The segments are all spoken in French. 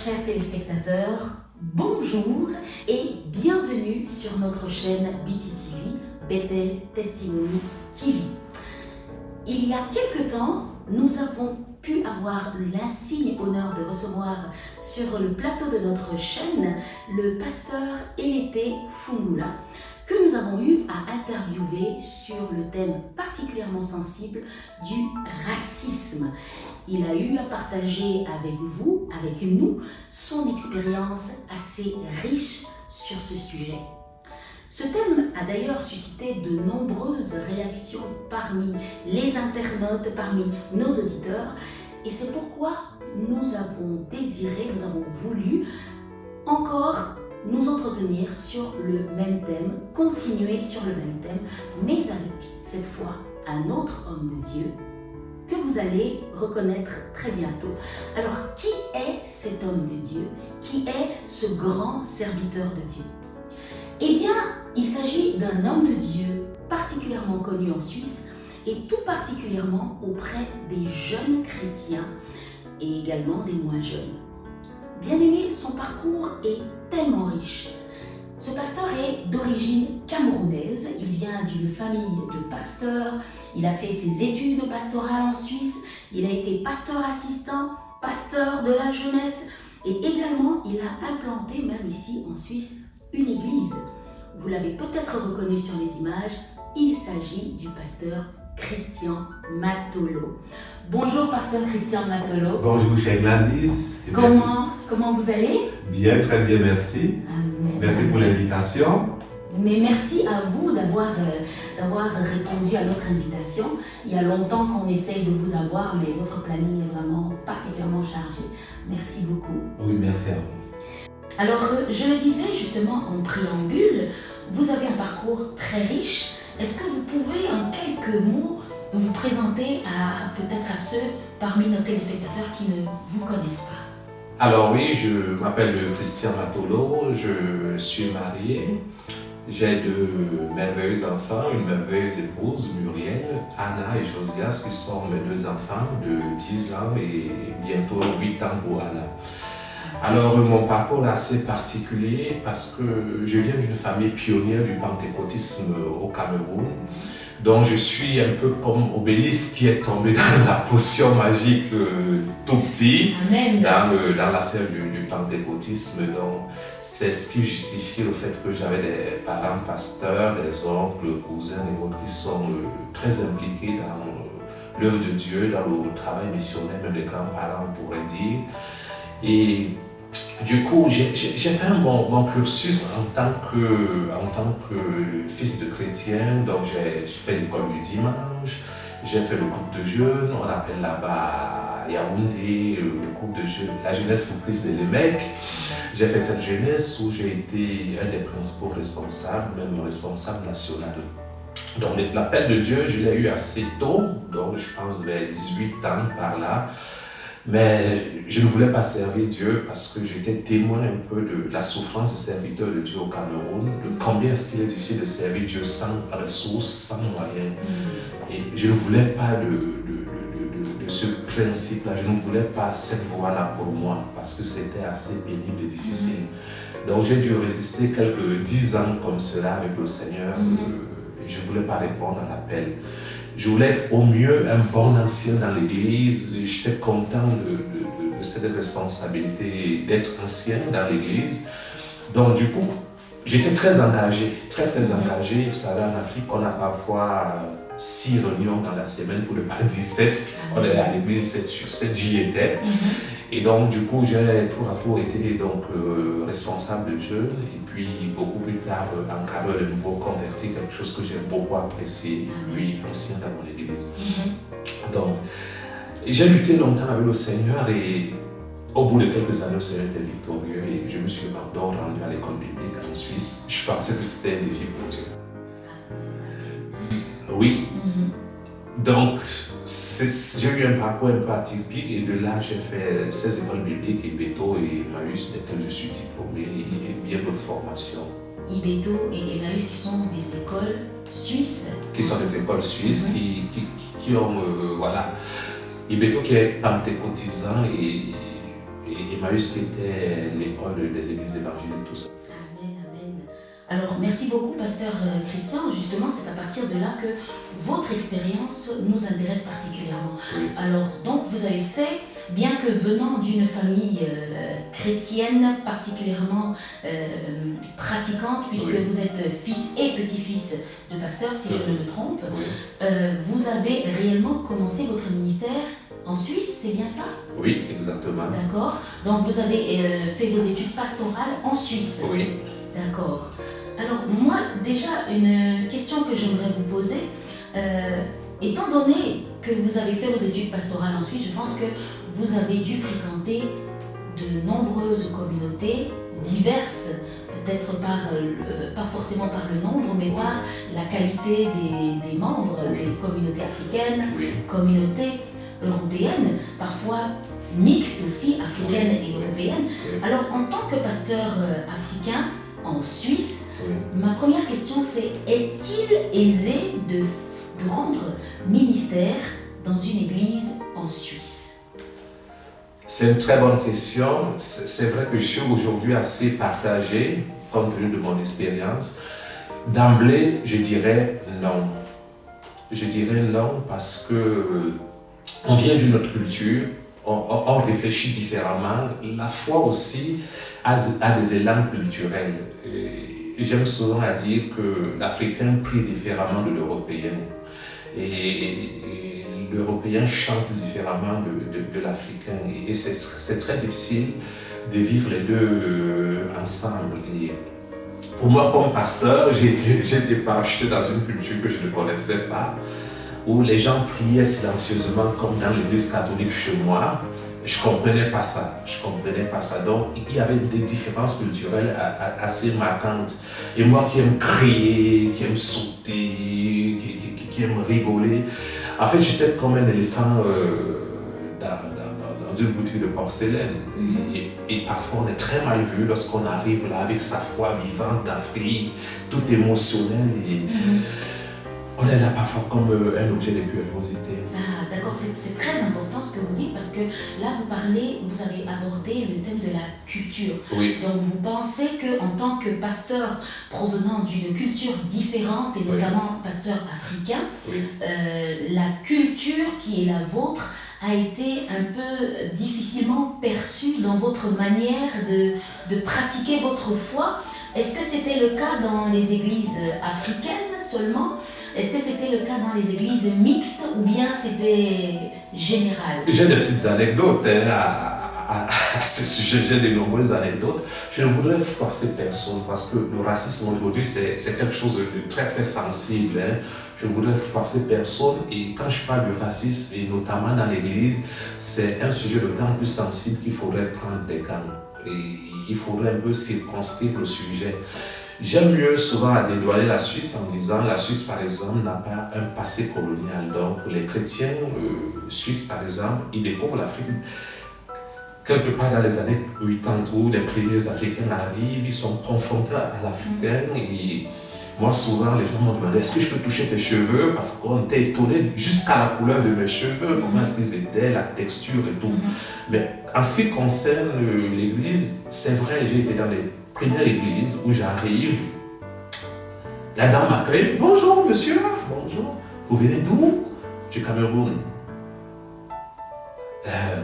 chers téléspectateurs, bonjour et bienvenue sur notre chaîne BTTV, Bethel Testimony TV. Il y a quelque temps, nous avons pu avoir l'insigne honneur de recevoir sur le plateau de notre chaîne le pasteur Elété Fungula, que nous avons eu à interviewer sur le thème particulièrement sensible du racisme. Il a eu à partager avec vous, avec nous, son expérience assez riche sur ce sujet. Ce thème a d'ailleurs suscité de nombreuses réactions parmi les internautes, parmi nos auditeurs, et c'est pourquoi nous avons voulu encore nous entretenir sur le même thème, continuer sur le même thème, mais avec cette fois un autre homme de Dieu que vous allez reconnaître très bientôt. Alors, qui est cet homme de Dieu? Qui est ce grand serviteur de Dieu? Eh bien, il s'agit d'un homme de Dieu particulièrement connu en Suisse et tout particulièrement auprès des jeunes chrétiens et également des moins jeunes. Bien aimé, son parcours est tellement riche. Ce pasteur est d'origine camerounaise, il vient d'une famille de pasteurs, il a fait ses études pastorales en Suisse, il a été pasteur assistant, pasteur de la jeunesse et également il a implanté même ici en Suisse une église. Vous l'avez peut-être reconnu sur les images, il s'agit du pasteur Christian Matolo. Bonjour pasteur Christian Matolo. Bonjour chère Gladys. Comment vous allez? Bien, très bien, merci. Amen. Merci pour l'invitation. Mais merci à vous d'avoir répondu à notre invitation. Il y a longtemps qu'on essaye de vous avoir, mais votre planning est vraiment particulièrement chargé. Merci beaucoup. Oui, merci à vous. Alors, je le disais justement en préambule, vous avez un parcours très riche. Est-ce que vous pouvez en quelques mots vous présenter peut-être à ceux parmi nos téléspectateurs qui ne vous connaissent pas? Alors oui, je m'appelle Christian Matolo, je suis marié. J'ai deux merveilleux enfants, une merveilleuse épouse, Muriel, Anna et Josias, qui sont mes deux enfants de 10 ans et bientôt 8 ans pour Anna. Alors mon parcours est assez particulier parce que je viens d'une famille pionnière du pentecôtisme au Cameroun. Donc je suis un peu comme Obélisque qui est tombé dans la potion magique tout petit. Amen. Dans l'affaire du pentecôtisme. Donc c'est ce qui justifie le fait que j'avais des parents pasteurs, des oncles, cousins et autres qui sont très impliqués dans l'œuvre de Dieu, dans le travail missionnaire, même les grands-parents on pourrait dire. Et du coup, j'ai fait mon cursus en tant que fils de chrétien. Donc j'ai fait l'école du dimanche, j'ai fait le groupe de jeunes, on appelle là-bas Yaoundé, le groupe de jeunes, la jeunesse pour Christ de l'Émec. J'ai fait cette jeunesse où j'ai été un des principaux responsables, même responsable national. Donc l'appel de Dieu, je l'ai eu assez tôt, donc je pense vers 18 ans par là. Mais je ne voulais pas servir Dieu parce que j'étais témoin un peu de la souffrance des serviteurs de Dieu au Cameroun, de combien est-ce qu'il est difficile de servir Dieu sans ressources, sans moyens. Et je ne voulais pas de ce principe-là, je ne voulais pas cette voie-là pour moi parce que c'était assez pénible et difficile. Donc j'ai dû résister quelques 10 ans comme cela avec le Seigneur. Je ne voulais pas répondre à l'appel. Je voulais être au mieux un bon ancien dans l'église. J'étais content de cette responsabilité d'être ancien dans l'église. Donc du coup, j'étais très engagé, très engagé. Vous savez, en Afrique, on a parfois 6 réunions dans la semaine, pour ne pas dire 7. On est à l'église 7 sur 7, j'y étais. Et donc du coup, j'ai tour à tour été donc, responsable de jeunes et puis beaucoup plus tard encadreur de nouveaux convertis, quelque chose que j'ai beaucoup apprécié, puis ancien dans mon église. Donc, j'ai lutté longtemps avec le Seigneur et au bout de quelques années, le Seigneur était victorieux et je me suis rendu à l'école biblique en Suisse. Je pensais que c'était un défi pour Dieu. Oui. Donc, j'ai eu un parcours un peu atypique et de là, j'ai fait 16 écoles bibliques, Ibeto et Emmaüs, desquelles je suis diplômé et bien d'autres formations. Ibeto et Emmaüs qui sont des écoles suisses. Qui sont des écoles suisses qui ont, voilà, Ibeto qui est pentecôtisant et Emmaüs qui était l'école des églises évangéliques, tout ça. Amen, amen. Alors, merci beaucoup, pasteur Christian. Justement, c'est à partir de là que votre expérience nous intéresse particulièrement. Oui. Alors, donc, vous avez fait, bien que venant d'une famille chrétienne particulièrement pratiquante, puisque Oui. vous êtes fils et petit-fils de pasteur, si je ne me trompe, Oui. vous avez réellement commencé votre ministère en Suisse, c'est bien ça? Oui, exactement. D'accord. Donc, vous avez fait vos études pastorales en Suisse. Oui. D'accord. Alors moi, déjà, une question que j'aimerais vous poser, étant donné que vous avez fait vos études pastorales en Suisse, je pense que vous avez dû fréquenter de nombreuses communautés diverses, peut-être pas forcément par le nombre, mais par la qualité des membres, Oui. des communautés africaines, Oui. communautés européennes, parfois mixtes aussi, africaines et européennes. Oui. Alors, en tant que pasteur africain en Suisse, Oui. ma première question c'est, est-il aisé de rendre ministère dans une église en Suisse? C'est une très bonne question. C'est vrai que je suis aujourd'hui assez partagé, compte tenu de mon expérience. D'emblée, je dirais non. Je dirais non parce que on vient d'une autre culture, on réfléchit différemment. La foi aussi a des élans culturels. Et j'aime souvent à dire que l'Africain prie différemment de l'Européen. Et l'Européen chante différemment de l'Africain. Et c'est très difficile de vivre les deux ensemble. Et pour moi, comme pasteur, j'ai été parachuté dans une culture que je ne connaissais pas, où les gens priaient silencieusement comme dans l'église catholique chez moi. Je ne comprenais pas ça. Donc, il y avait des différences culturelles assez marquantes. Et moi qui aime crier, qui aime sauter, qui aime rigoler, en fait, j'étais comme un éléphant dans une boutique de porcelaine. Et parfois, on est très mal vu lorsqu'on arrive là avec sa foi vivante d'Afrique, tout émotionnel. Et on est là parfois comme un objet de curiosité. Ah, d'accord, c'est très important ce que vous dites parce que là, vous avez abordé le thème de la culture. Oui. Donc, vous pensez qu'en tant que pasteur provenant d'une culture différente et notamment pasteur africain, Oui. La culture qui est la vôtre a été un peu difficilement perçue dans votre manière de pratiquer votre foi. Est-ce que c'était le cas dans les églises africaines seulement? Est-ce que c'était le cas dans les églises mixtes ou bien c'était général? J'ai des petites anecdotes à ce sujet, j'ai de nombreuses anecdotes. Je ne voudrais froisser personne parce que le racisme aujourd'hui c'est quelque chose de très très sensible. Je ne voudrais froisser personne et quand je parle du racisme et notamment dans l'église, c'est un sujet d'autant plus sensible qu'il faudrait prendre des gants et il faudrait un peu circonscrire le sujet. J'aime mieux souvent à dédouaner la Suisse en disant la Suisse par exemple n'a pas un passé colonial. Donc les chrétiens suisses par exemple, ils découvrent l'Afrique quelque part dans les années 80 où les premiers Africains arrivent, ils sont confrontés à l'Africain et moi souvent les gens m'ont demandé est-ce que je peux toucher tes cheveux parce qu'on était étonné jusqu'à la couleur de mes cheveux, comment est-ce qu'ils étaient, la texture et tout. Mais en ce qui concerne l'église, c'est vrai, j'ai été dans les première église où j'arrive, la dame m'accueille. Bonjour monsieur, bonjour. Vous venez d'où? Du Cameroun.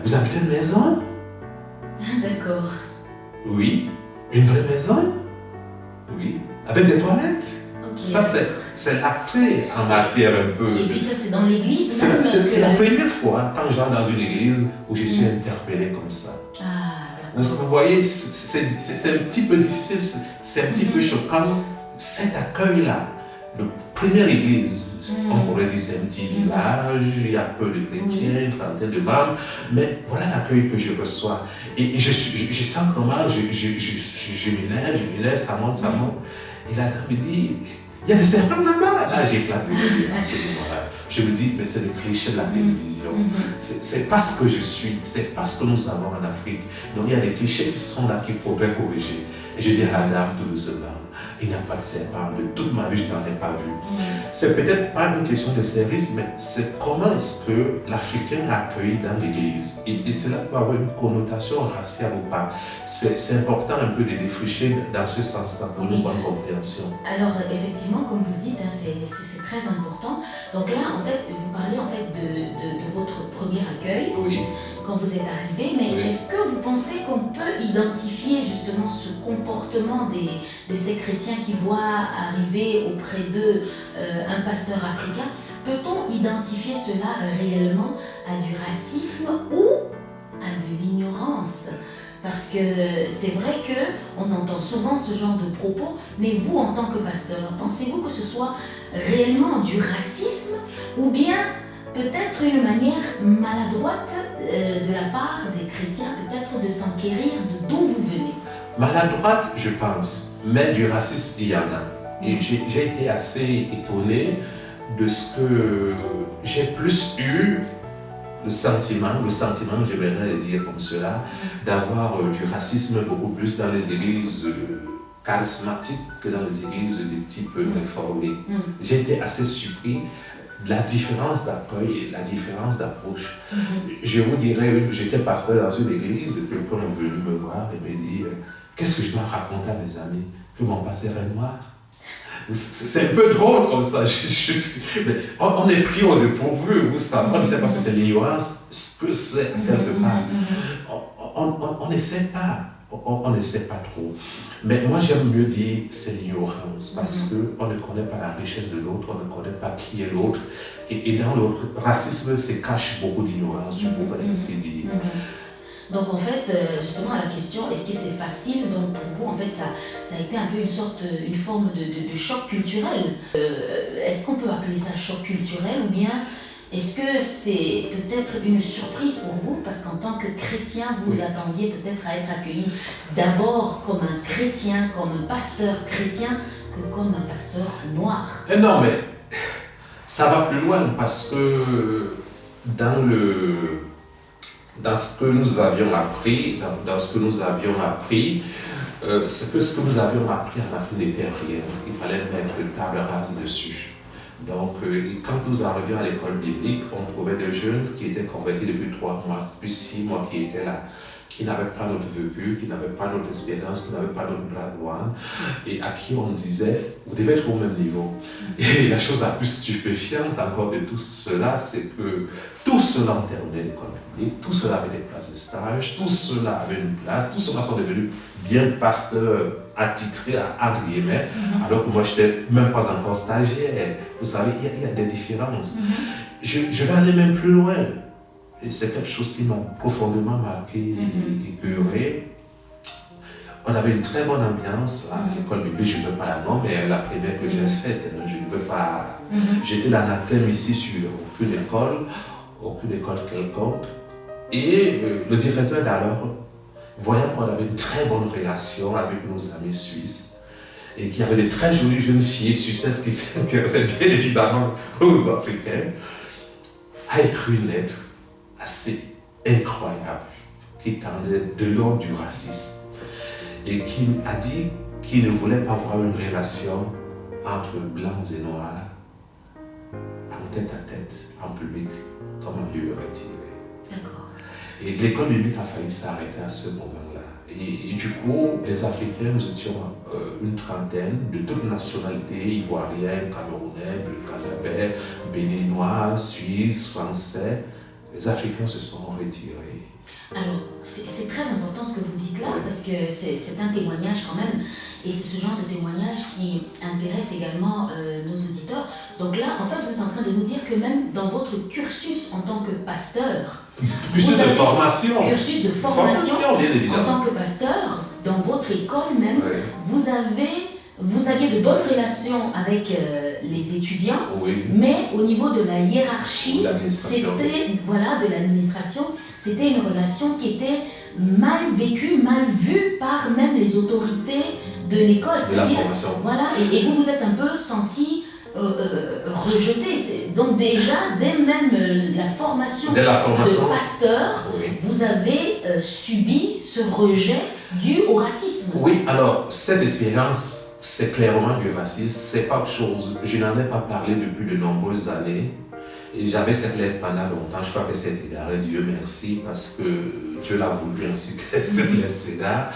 Vous habitez une maison? D'accord. Oui. Une vraie maison? Oui. Avec des toilettes? Okay. Ça c'est l'acté en matière un peu. Et puis ça c'est dans l'église? C'est la première fois quand j'entre dans une église où je suis interpellé comme ça. Vous voyez, c'est un petit peu difficile, c'est un petit peu choquant, cet accueil-là. La première église, on pourrait dire c'est un petit village, il y a peu de chrétiens, une trentaine de membres, mais voilà l'accueil que je reçois. Et je sens comment je m'élève, ça monte. Et la dame me dit, il y a des serpents là-bas. Là, j'ai éclaté à ce moment-là. Je me dis, mais c'est le cliché de la télévision. C'est pas ce que je suis, c'est pas ce que nous avons en Afrique. Donc il y a des clichés qui sont là qu'il faudrait corriger. Et je dis à la dame tout doucement, il n'y a pas de serpent. De toute ma vie, je n'en ai pas vu. C'est peut-être pas une question de service, mais c'est comment est-ce que l'Africain est accueilli dans l'église. Et cela peut avoir une connotation raciale ou pas. C'est important un peu de défricher dans ce sens-là pour une bonne compréhension. Alors, effectivement, comme vous le dites, hein, c'est très important. Donc là, en fait, vous parlez en fait de votre premier accueil, Oui. quand vous êtes arrivé, mais est-ce que vous pensez qu'on peut identifier justement ce comportement de ces chrétiens qui voient arriver auprès d'eux un pasteur africain? Peut-on identifier cela réellement à du racisme ou à de l'ignorance? Parce que c'est vrai qu'on entend souvent ce genre de propos, mais vous, en tant que pasteur, pensez-vous que ce soit réellement du racisme ou bien peut-être une manière maladroite de la part des chrétiens, peut-être de s'enquérir de d'où vous venez? Maladroite, je pense, mais du racisme, il y en a. Et j'ai été assez étonné de ce que j'ai plus eu le sentiment, j'aimerais le dire comme cela, d'avoir du racisme beaucoup plus dans les églises charismatiques que dans les églises de type réformé. J'ai été assez surpris de la différence d'accueil et de la différence d'approche. Je vous dirais, j'étais pasteur dans une église et quelqu'un est venu me voir et me dit qu'est-ce que je dois raconter à mes amis? Que mon pasteur est noir? C'est un peu drôle comme ça. Mais on est pris au dépourvu, vous savez. On ne sait pas si c'est l'ignorance, ce que c'est quelque part. On ne sait pas. On ne sait pas trop. Mais moi, j'aime mieux dire c'est l'ignorance parce qu'on ne connaît pas la richesse de l'autre, on ne connaît pas qui est l'autre. Et dans le racisme, se cache beaucoup d'ignorance, je pourrais ainsi dire. Donc en fait, justement à la question, est-ce que c'est facile? Donc pour vous, en fait, ça a été un peu une forme de choc culturel. Est-ce qu'on peut appeler ça choc culturel ou bien est-ce que c'est peut-être une surprise pour vous? Parce qu'en tant que chrétien, vous attendiez peut-être à être accueilli d'abord comme un chrétien, comme un pasteur chrétien, que comme un pasteur noir. Non, mais ça va plus loin parce que dans ce que nous avions appris, c'est que ce que nous avions appris en Afrique n'était rien. Il fallait mettre une table rase dessus. Donc, quand nous arrivions à l'école biblique, on trouvait des jeunes qui étaient convertis depuis 3 mois, depuis 6 mois qui étaient là, qui n'avaient pas notre vécu, qui n'avaient pas notre expérience, qui n'avaient pas notre background, et à qui on disait, vous devez être au même niveau. Et la chose la plus stupéfiante encore de tout cela, c'est que tout cela ont terminé l'école biblique, tout cela avait des places de stage, tout cela avait une place, tout cela sont devenus bien pasteurs attitrés entre guillemets, alors que moi je n'étais même pas encore stagiaire. Vous savez, il y a des différences. Je vais aller même plus loin. Et c'est quelque chose qui m'a profondément marqué et écœuré. On avait une très bonne ambiance à l'école biblique, je ne veux pas la nommer, mais la première que j'ai faite, je ne veux pas. J'étais l'anathème ici sur aucune école quelconque. Et le directeur d'alors, voyant qu'on avait une très bonne relation avec nos amis suisses, et qu'il y avait de très jolies jeunes filles suissaises qui s'intéressaient bien évidemment aux Africains, a écrit une lettre assez incroyable qui tendait de l'ordre du racisme et qui a dit qu'il ne voulait pas voir une relation entre blancs et noirs en tête à tête, en public, comme on lui aurait tiré. D'accord. Et l'école biblique a failli s'arrêter à ce moment-là. Et du coup, les Africains, nous étions une trentaine de toutes nationalités, ivoiriens, camerounais, burkinabés, béninois, suisses, français. Les Africains se sont retirés. Alors, c'est très important ce que vous dites là, parce que c'est un témoignage quand même, et c'est ce genre de témoignage qui intéresse également nos auditeurs. Donc là, en fait, vous êtes en train de nous dire que même dans votre cursus en tant que pasteur, cursus de formation, bien évidemment. En tant que pasteur, dans votre école même, vous aviez de bonnes relations avec les étudiants, mais au niveau de la hiérarchie, de l'administration, c'était une relation qui était mal vécue, mal vue par même les autorités de l'école. Et vous vous êtes un peu senti rejeté. Donc déjà, dès même la formation de pasteur, vous avez subi ce rejet dû au racisme. Oui, alors cette expérience c'est clairement du racisme, c'est pas autre chose. Je n'en ai pas parlé depuis de nombreuses années. Et j'avais cette lettre pendant longtemps, je crois que c'est égaré, Dieu merci, parce que Dieu l'a voulu ainsi que cette lettre s'égare.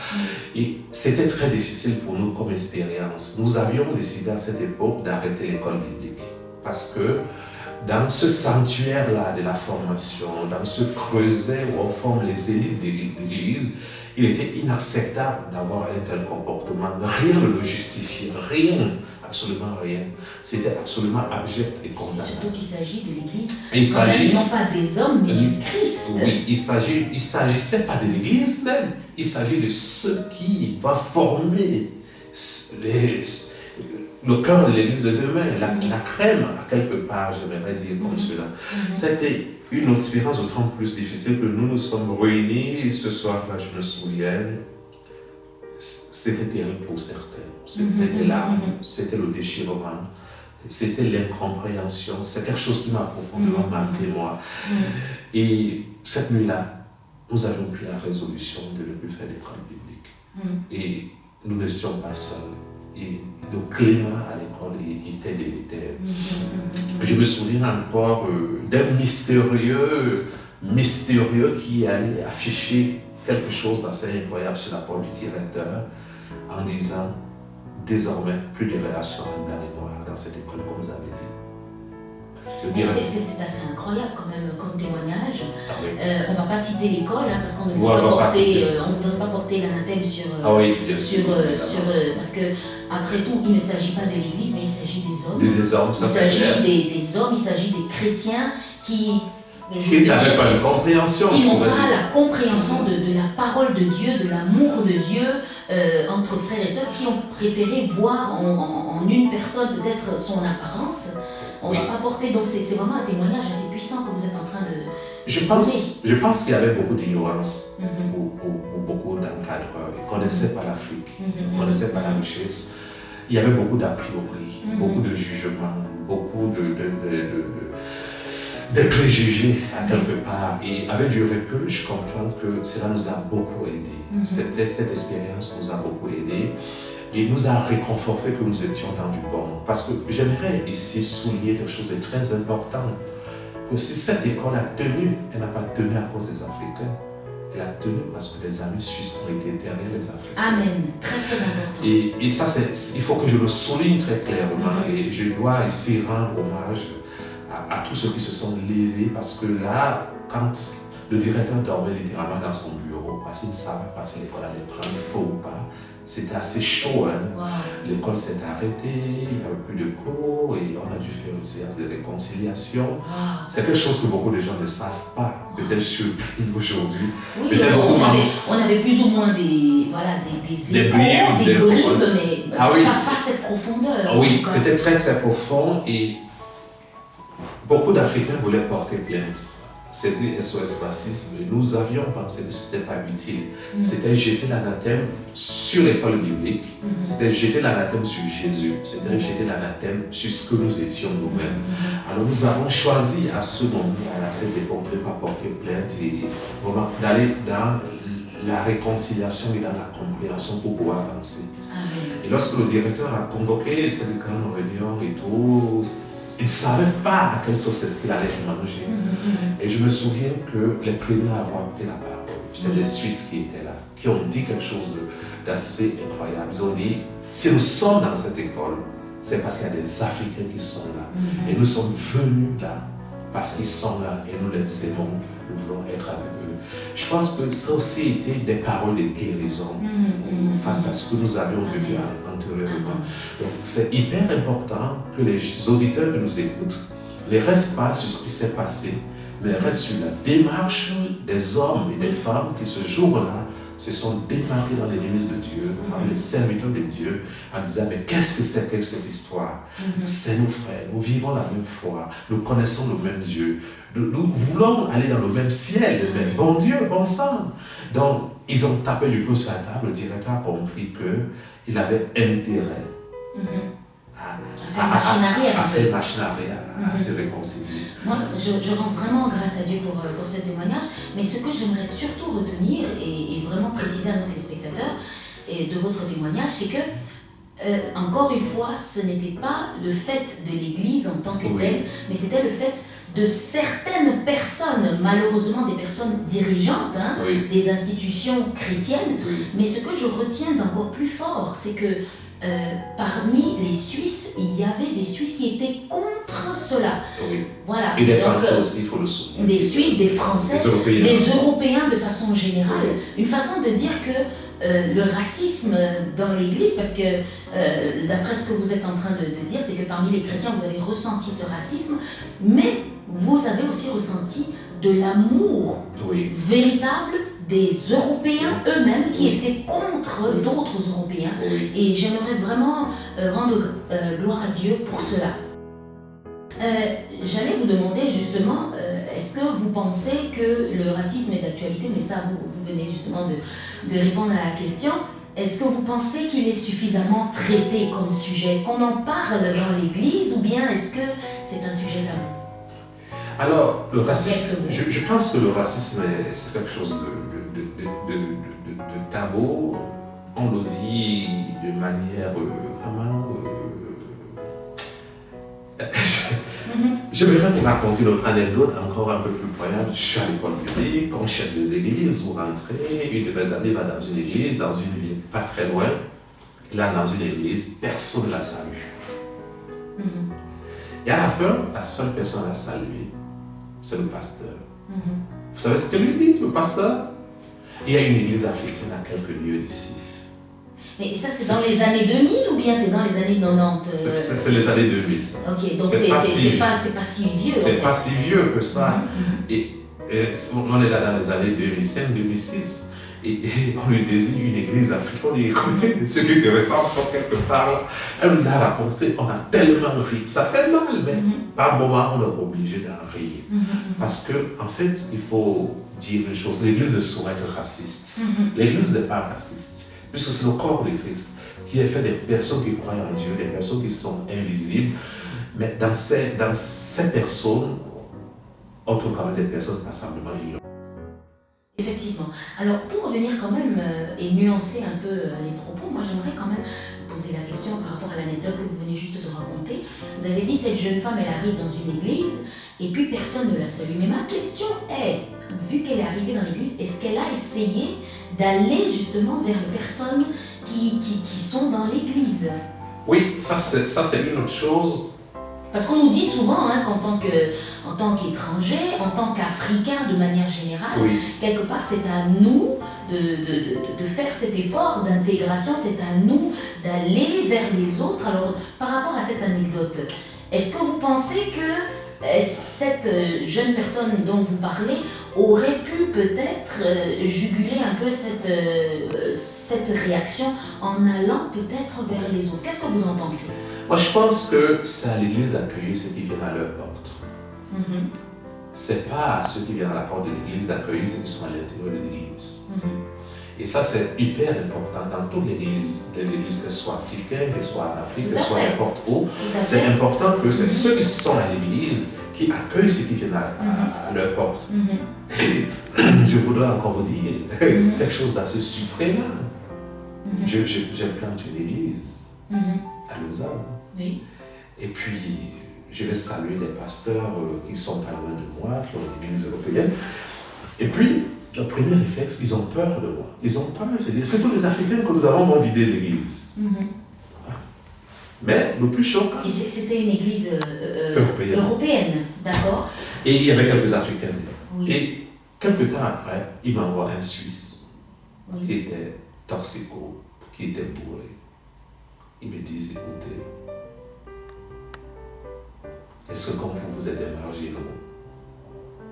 Et c'était très difficile pour nous comme expérience. Nous avions décidé à cette époque d'arrêter l'école biblique. Parce que dans ce sanctuaire-là de la formation, dans ce creuset où on forme les élites de l'Église, il était inacceptable d'avoir un tel comportement. Rien ne le justifiait, rien, absolument rien. C'était absolument abject et condamnable. Surtout qu'il s'agit de l'Église, non pas des hommes, mais du Christ. Oui, il ne s'agissait pas de l'Église même, il s'agit de ceux qui doivent former le cœur de l'Église de demain, la crème, à quelque part, j'aimerais dire comme cela. C'était une expérience autrement plus difficile que nous nous sommes réunis ce soir-là, je me souviens. C'était terrible pour certains. C'était des larmes, c'était le déchirement, c'était l'incompréhension. C'est quelque chose qui m'a profondément marqué, moi. Et cette nuit-là, nous avions pris la résolution de ne plus faire d'école biblique. Et nous n'étions pas seuls. Et le climat à l'école était délétère. Je me souviens encore d'un mystérieux qui allait afficher quelque chose d'assez incroyable sur la porte du directeur en disant désormais plus de relations entre blanc et noir dans cette école, comme vous avez dit. C'est assez incroyable quand même comme témoignage. On ne va pas citer l'école parce qu'on ne voudrait pas porter l'anathème sur, parce que après tout il ne s'agit pas de l'Église mais il s'agit des hommes. Des hommes, ça il s'agit des hommes, il s'agit des chrétiens qui n'avaient pas de compréhension. Qui n'ont pas la compréhension de la parole de Dieu, de l'amour de Dieu entre frères et sœurs, qui ont préféré voir en une personne peut-être son apparence. On ne va pas porter, donc c'est vraiment un témoignage assez puissant que vous êtes en train de... Je pense qu'il y avait beaucoup d'ignorance pour beaucoup d'encadreurs. Ils ne connaissaient pas l'Afrique, ils ne connaissaient pas la richesse. Il y avait beaucoup d'a priori, beaucoup de jugements, beaucoup de préjugés à quelque part. Et avec du recul, je comprends que cela nous a beaucoup aidés. Cette expérience nous a beaucoup aidés. Et nous a réconforté que nous étions dans du bon. Parce que j'aimerais ici souligner quelque chose de très important. Que si cette école a tenu, elle n'a pas tenu à cause des Africains. Elle a tenu parce que les amis suisses ont été derrière les Africains. Amen. Très très important. Et ça, il faut que je le souligne très clairement. Et je dois ici rendre hommage à tous ceux qui se sont levés. Parce que là, quand le directeur dormait littéralement dans son bureau, parce qu'il ne savait pas si l'école allait prendre feu ou pas, c'était assez chaud. Wow. L'école s'est arrêtée, il n'y avait plus de cours et on a dû faire une séance de réconciliation. Wow. C'est quelque chose que beaucoup de gens ne savent pas. Peut-être je suis aujourd'hui. Oui, on avait plus ou moins des bribes, mais pas cette profondeur. Oui, c'était très très profond et beaucoup d'Africains voulaient porter plainte. Saisir SOS Racisme, nous avions pensé que ce n'était pas utile. C'était jeter l'anathème sur l'école biblique, c'était jeter l'anathème sur Jésus, c'était jeter l'anathème sur ce que nous étions nous-mêmes. Alors nous avons choisi à ce moment, à cette époque, de ne pas porter plainte et vraiment d'aller dans la réconciliation et dans la compréhension pour pouvoir avancer. Et lorsque le directeur a convoqué cette grande réunion et tout, il ne savait pas à quelle sauce est-ce qu'il allait manger. Et je me souviens que les premiers à avoir pris la parole, c'est les Suisses qui étaient là, qui ont dit quelque chose d'assez incroyable. Ils ont dit, si nous sommes dans cette école, c'est parce qu'il y a des Africains qui sont là. Et nous sommes venus là parce qu'ils sont là et nous les aimons, nous voulons être avec eux. Je pense que ça aussi était des paroles de guérison face à ce que nous avions vécu antérieurement. Donc c'est hyper important que les auditeurs qui nous écoutent ne restent pas sur ce qui s'est passé, mais restent sur la démarche des hommes et des femmes qui ce jour-là se sont démarqués dans l'église de Dieu, parmi les serviteurs de Dieu, en disant mais qu'est-ce que c'est que cette histoire? C'est nos frères, nous vivons la même foi, nous connaissons le même Dieu, nous voulons aller dans le même ciel, le même bon Dieu, bon sang. Donc ils ont tapé du poing sur la table, le directeur a compris qu'il avait intérêt à faire machine arrière, à se réconcilier. Moi, je rends vraiment grâce à Dieu pour ce témoignage, mais ce que j'aimerais surtout retenir et vraiment préciser à nos téléspectateurs et de votre témoignage, c'est que Encore une fois, ce n'était pas le fait de l'Église en tant que telle, mais c'était le fait de certaines personnes, malheureusement des personnes dirigeantes, des institutions chrétiennes. Mais ce que je retiens d'encore plus fort, c'est que parmi les Suisses, il y avait des Suisses qui étaient contre cela. Voilà. Et des Français aussi, il faut le souligner. Des Suisses, des Français, des Européens de façon générale. Une façon de dire que le racisme dans l'Église, parce que d'après ce que vous êtes en train de dire, c'est que parmi les chrétiens, vous avez ressenti ce racisme, mais vous avez aussi ressenti de l'amour véritable des Européens eux-mêmes qui étaient contre d'autres Européens. Et j'aimerais vraiment rendre gloire à Dieu pour cela. J'allais vous demander justement, est-ce que vous pensez que le racisme est d'actualité, mais ça vous venez justement de répondre à la question, est-ce que vous pensez qu'il est suffisamment traité comme sujet? Est-ce qu'on en parle dans l'Église ou bien est-ce que c'est un sujet tabou? Alors, le racisme, je pense que le racisme, c'est quelque chose de tabou. On le vit de manière vraiment... J'aimerais vous raconter une autre anecdote encore un peu plus poignante. Je suis à l'école publique, on cherche des églises où rentrer. Une de mes amies va dans une église, dans une ville pas très loin. Là, dans une église, personne ne la salue. Et à la fin, la seule personne à la saluer, c'est le pasteur. Vous savez ce que lui dit, le pasteur? Il y a une église africaine à quelques lieues d'ici. Mais ça, c'est dans les années 2000 ou bien c'est dans les années 90? C'est les années 2000. Ok, donc c'est pas si vieux. C'est pas si vieux que ça. Et on est là dans les années 2005-2006. Et on lui désigne une église africaine. On dit, écoutez, ceux qui te ressemblent sont quelque part là. Elle nous a raconté, on a tellement ri. Ça fait mal, mais par moment, on est obligé d'en rire. Parce que, en fait, il faut dire une chose. L'église ne saurait être raciste. L'église n'est pas raciste. Puisque c'est le corps de Christ qui est fait des personnes qui croient en Dieu, des personnes qui sont invisibles. Mais dans ces personnes, on trouve quand même des personnes passablement ignorantes. Effectivement. Alors, pour revenir quand même et nuancer un peu les propos, moi j'aimerais quand même poser la question par rapport à l'anecdote que vous venez juste de raconter. Vous avez dit cette jeune femme, elle arrive dans une église et puis personne ne la salue. Mais ma question est, vu qu'elle est arrivée dans l'église, est-ce qu'elle a essayé d'aller justement vers les personnes qui sont dans l'église? Oui, ça c'est une autre chose. Parce qu'on nous dit souvent qu'en tant qu'étranger, en tant qu'Africain de manière générale, quelque part c'est à nous de faire cet effort d'intégration, c'est à nous d'aller vers les autres. Alors par rapport à cette anecdote, est-ce que vous pensez que cette jeune personne dont vous parlez aurait pu peut-être juguler un peu cette réaction en allant peut-être vers les autres? Qu'est-ce que vous en pensez? Moi, je pense que c'est à l'église d'accueillir ceux qui viennent à leur porte. C'est pas à ceux qui viennent à la porte de l'église d'accueillir ceux qui sont à l'intérieur de l'église. Et ça, c'est hyper important dans toutes les églises, qu'elles soient africaines, qu'elles soient en Afrique, qu'elles soient n'importe où. C'est important que c'est ceux qui sont à l'église qui accueillent ceux qui viennent à leur porte. Et je voudrais encore vous dire quelque chose d'assez surprenant. J'implante une église à Lausanne. Et puis, je vais saluer les pasteurs qui sont pas loin de moi, qui ont l'église européenne. Et puis, le premier réflexe, ils ont peur de moi. Ils ont peur, c'est tous les Africains que nous avons vont vider l'église. Mais le plus choquant... Et c'était une église européenne, d'accord? Et il y avait quelques Africains. Et quelques temps après, il m'envoie un Suisse qui était toxico, qui était bourré. Ils me disent, écoutez, est-ce que comme vous êtes des marginaux,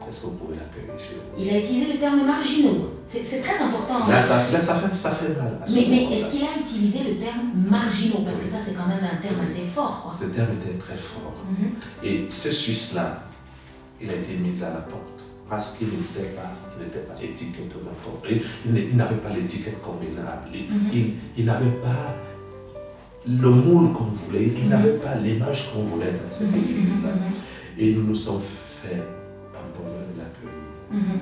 est-ce que vous pouvez l'accueillir chez vous? Il a utilisé le terme marginaux. C'est très important. Là, ça fait mal. Mais est-ce qu'il a utilisé le terme marginaux? Parce que ça, c'est quand même un terme assez fort, quoi. Ce terme était très fort. Et ce Suisse-là, il a été mis à la porte parce qu'il n'était pas étiquetement correct. Il n'avait pas l'étiquette comme il l'a appelé. Il n'avait pas le moule qu'on voulait. Il n'avait pas l'image qu'on voulait dans cette église-là. Et nous nous sommes fait un bonheur de l'accueillir.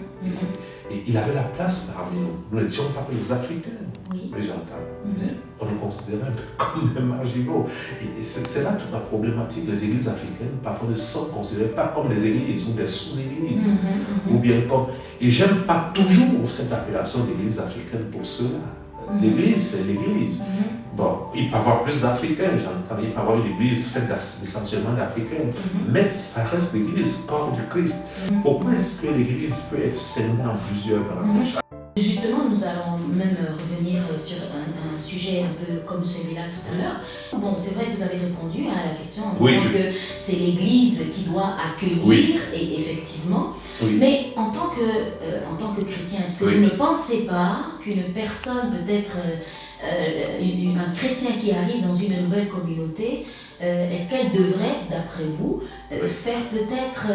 Et il avait la place parmi nous. Nous n'étions pas les Africains, les gens, mais on nous considérés un peu comme des marginaux. Et c'est là toute la problématique. Les églises africaines, parfois, ne sont considérées pas comme des églises ou des sous-églises. Ou bien comme... Et j'aime pas toujours cette appellation d'église africaine pour cela. L'église, c'est l'église. Bon, il peut y avoir plus d'Africains, j'entends. Il peut y avoir une église faite essentiellement d'Africains. Mais ça reste l'église, corps du Christ. Pourquoi est-ce que l'église peut être scindée en plusieurs branches? Justement, nous allons même revenir sur un sujet un peu comme celui-là tout à l'heure. Bon, c'est vrai que vous avez répondu à la question en disant que c'est l'Église qui doit accueillir, et effectivement. Mais en tant que chrétien, est-ce que vous ne pensez pas qu'une personne, peut-être un chrétien qui arrive dans une nouvelle communauté, est-ce qu'elle devrait, d'après vous, faire peut-être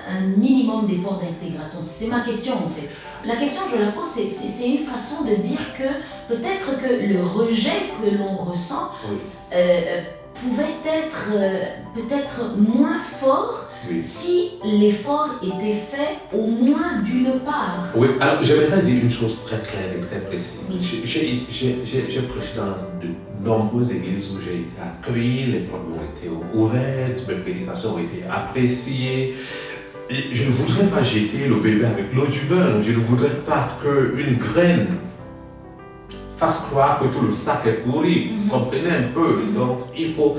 un minimum d'efforts d'intégration? C'est ma question en fait. La question, je la pose, c'est une façon de dire que peut-être que le rejet que l'on ressent pouvait être peut-être moins fort si l'effort était fait au moins d'une part. Oui, alors j'aimerais dire une chose très claire et très précise. J'ai prêché dans de nombreuses églises où j'ai été accueilli, les portes m'ont été ouvertes, mes prédications ont été appréciées. Et je ne voudrais pas jeter le bébé avec l'eau du bain. Je ne voudrais pas qu'une graine fasse croire que tout le sac est pourri. Comprenez un peu. Donc, il faut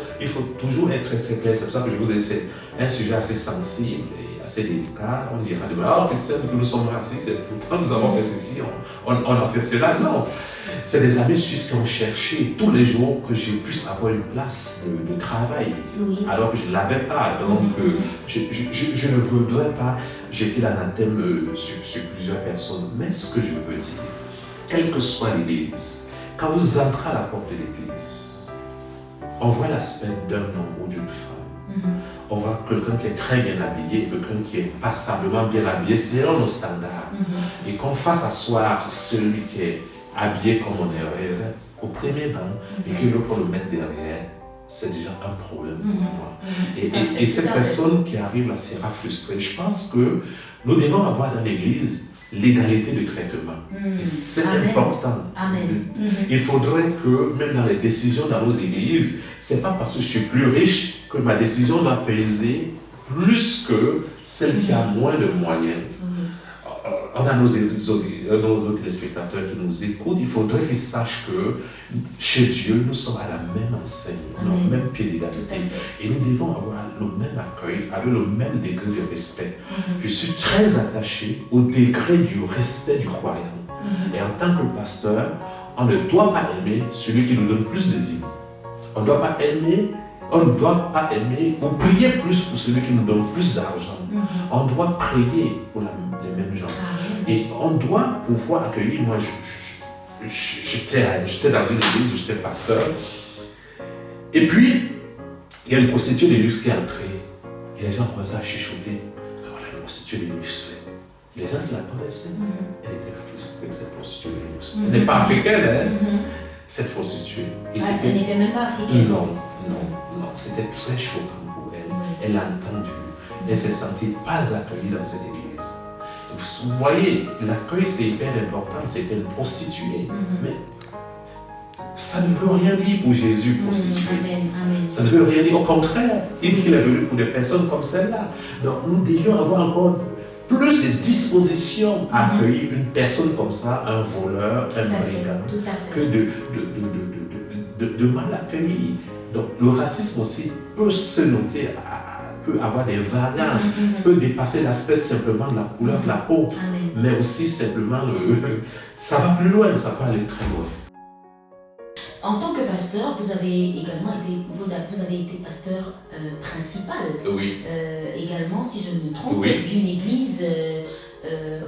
toujours être très très clair. C'est pour ça que je vous ai dit, c'est un sujet assez sensible et assez délicat. On dira demain, oh Christian, nous sommes racistes, et pourtant nous avons fait ceci, on a fait cela. Non. C'est des amis suisses qui ont cherché tous les jours que je puisse avoir une place de travail, alors que je ne l'avais pas. Donc, je ne voudrais pas jeter l'anathème sur plusieurs personnes. Mais ce que je veux dire, quelle que soit l'église, quand vous entrez à la porte de l'église, on voit l'aspect d'un homme ou d'une femme. On voit quelqu'un qui est très bien habillé et quelqu'un qui est passablement bien habillé, c'est nos standards. Et qu'on fasse asseoir celui qui est habillé comme on est au premier banc et que l'autre le mette derrière, c'est déjà un problème pour moi. Et cette personne qui arrive là sera frustrée. Je pense que nous devons avoir dans l'église l'égalité de traitement. Et c'est important. Il faudrait que, même dans les décisions dans nos églises, c'est pas parce que je suis plus riche que ma décision doit peser plus que celle qui a moins de moyens. On a nos téléspectateurs qui nous écoutent. Il faudrait qu'ils sachent que chez Dieu, nous sommes à la même enseigne, au même pied d'égalité. Et nous devons avoir le même accueil, avec le même degré de respect. Je suis très attaché au degré du respect du croyant. Et en tant que pasteur, on ne doit pas aimer celui qui nous donne plus de dîmes. On ne doit pas aimer ou prier plus pour celui qui nous donne plus d'argent. On doit prier pour les mêmes gens. Et on doit pouvoir accueillir. Moi, j'étais dans une église où j'étais pasteur. Et puis, il y a une prostituée de luxe qui est entrée. Et les gens commençaient à chuchoter. Alors, la prostituée de luxe, les gens qui la connaissaient, elle était frustrée, cette prostituée de luxe. Elle n'est pas africaine, cette prostituée. Elle n'était même pas africaine. Non. C'était très choquant pour elle. Elle a entendu. Elle s'est sentie pas accueillie dans cette église. Vous voyez, l'accueil c'est hyper important, c'était une prostituée. Mais ça ne veut rien dire pour Jésus, prostituée. Ça ne veut rien dire, au contraire. Il dit qu'il est venu pour des personnes comme celle-là. Donc nous devions avoir encore plus de disposition à accueillir une personne comme ça, un voleur, un brigand, que de mal accueillir. Donc le racisme aussi peut se noter, peut avoir des variantes, peut dépasser l'aspect simplement de la couleur de la peau, mais aussi simplement, ça va plus loin, ça peut aller très loin. En tant que pasteur, vous avez été pasteur principal, également, si je ne me trompe, d'une église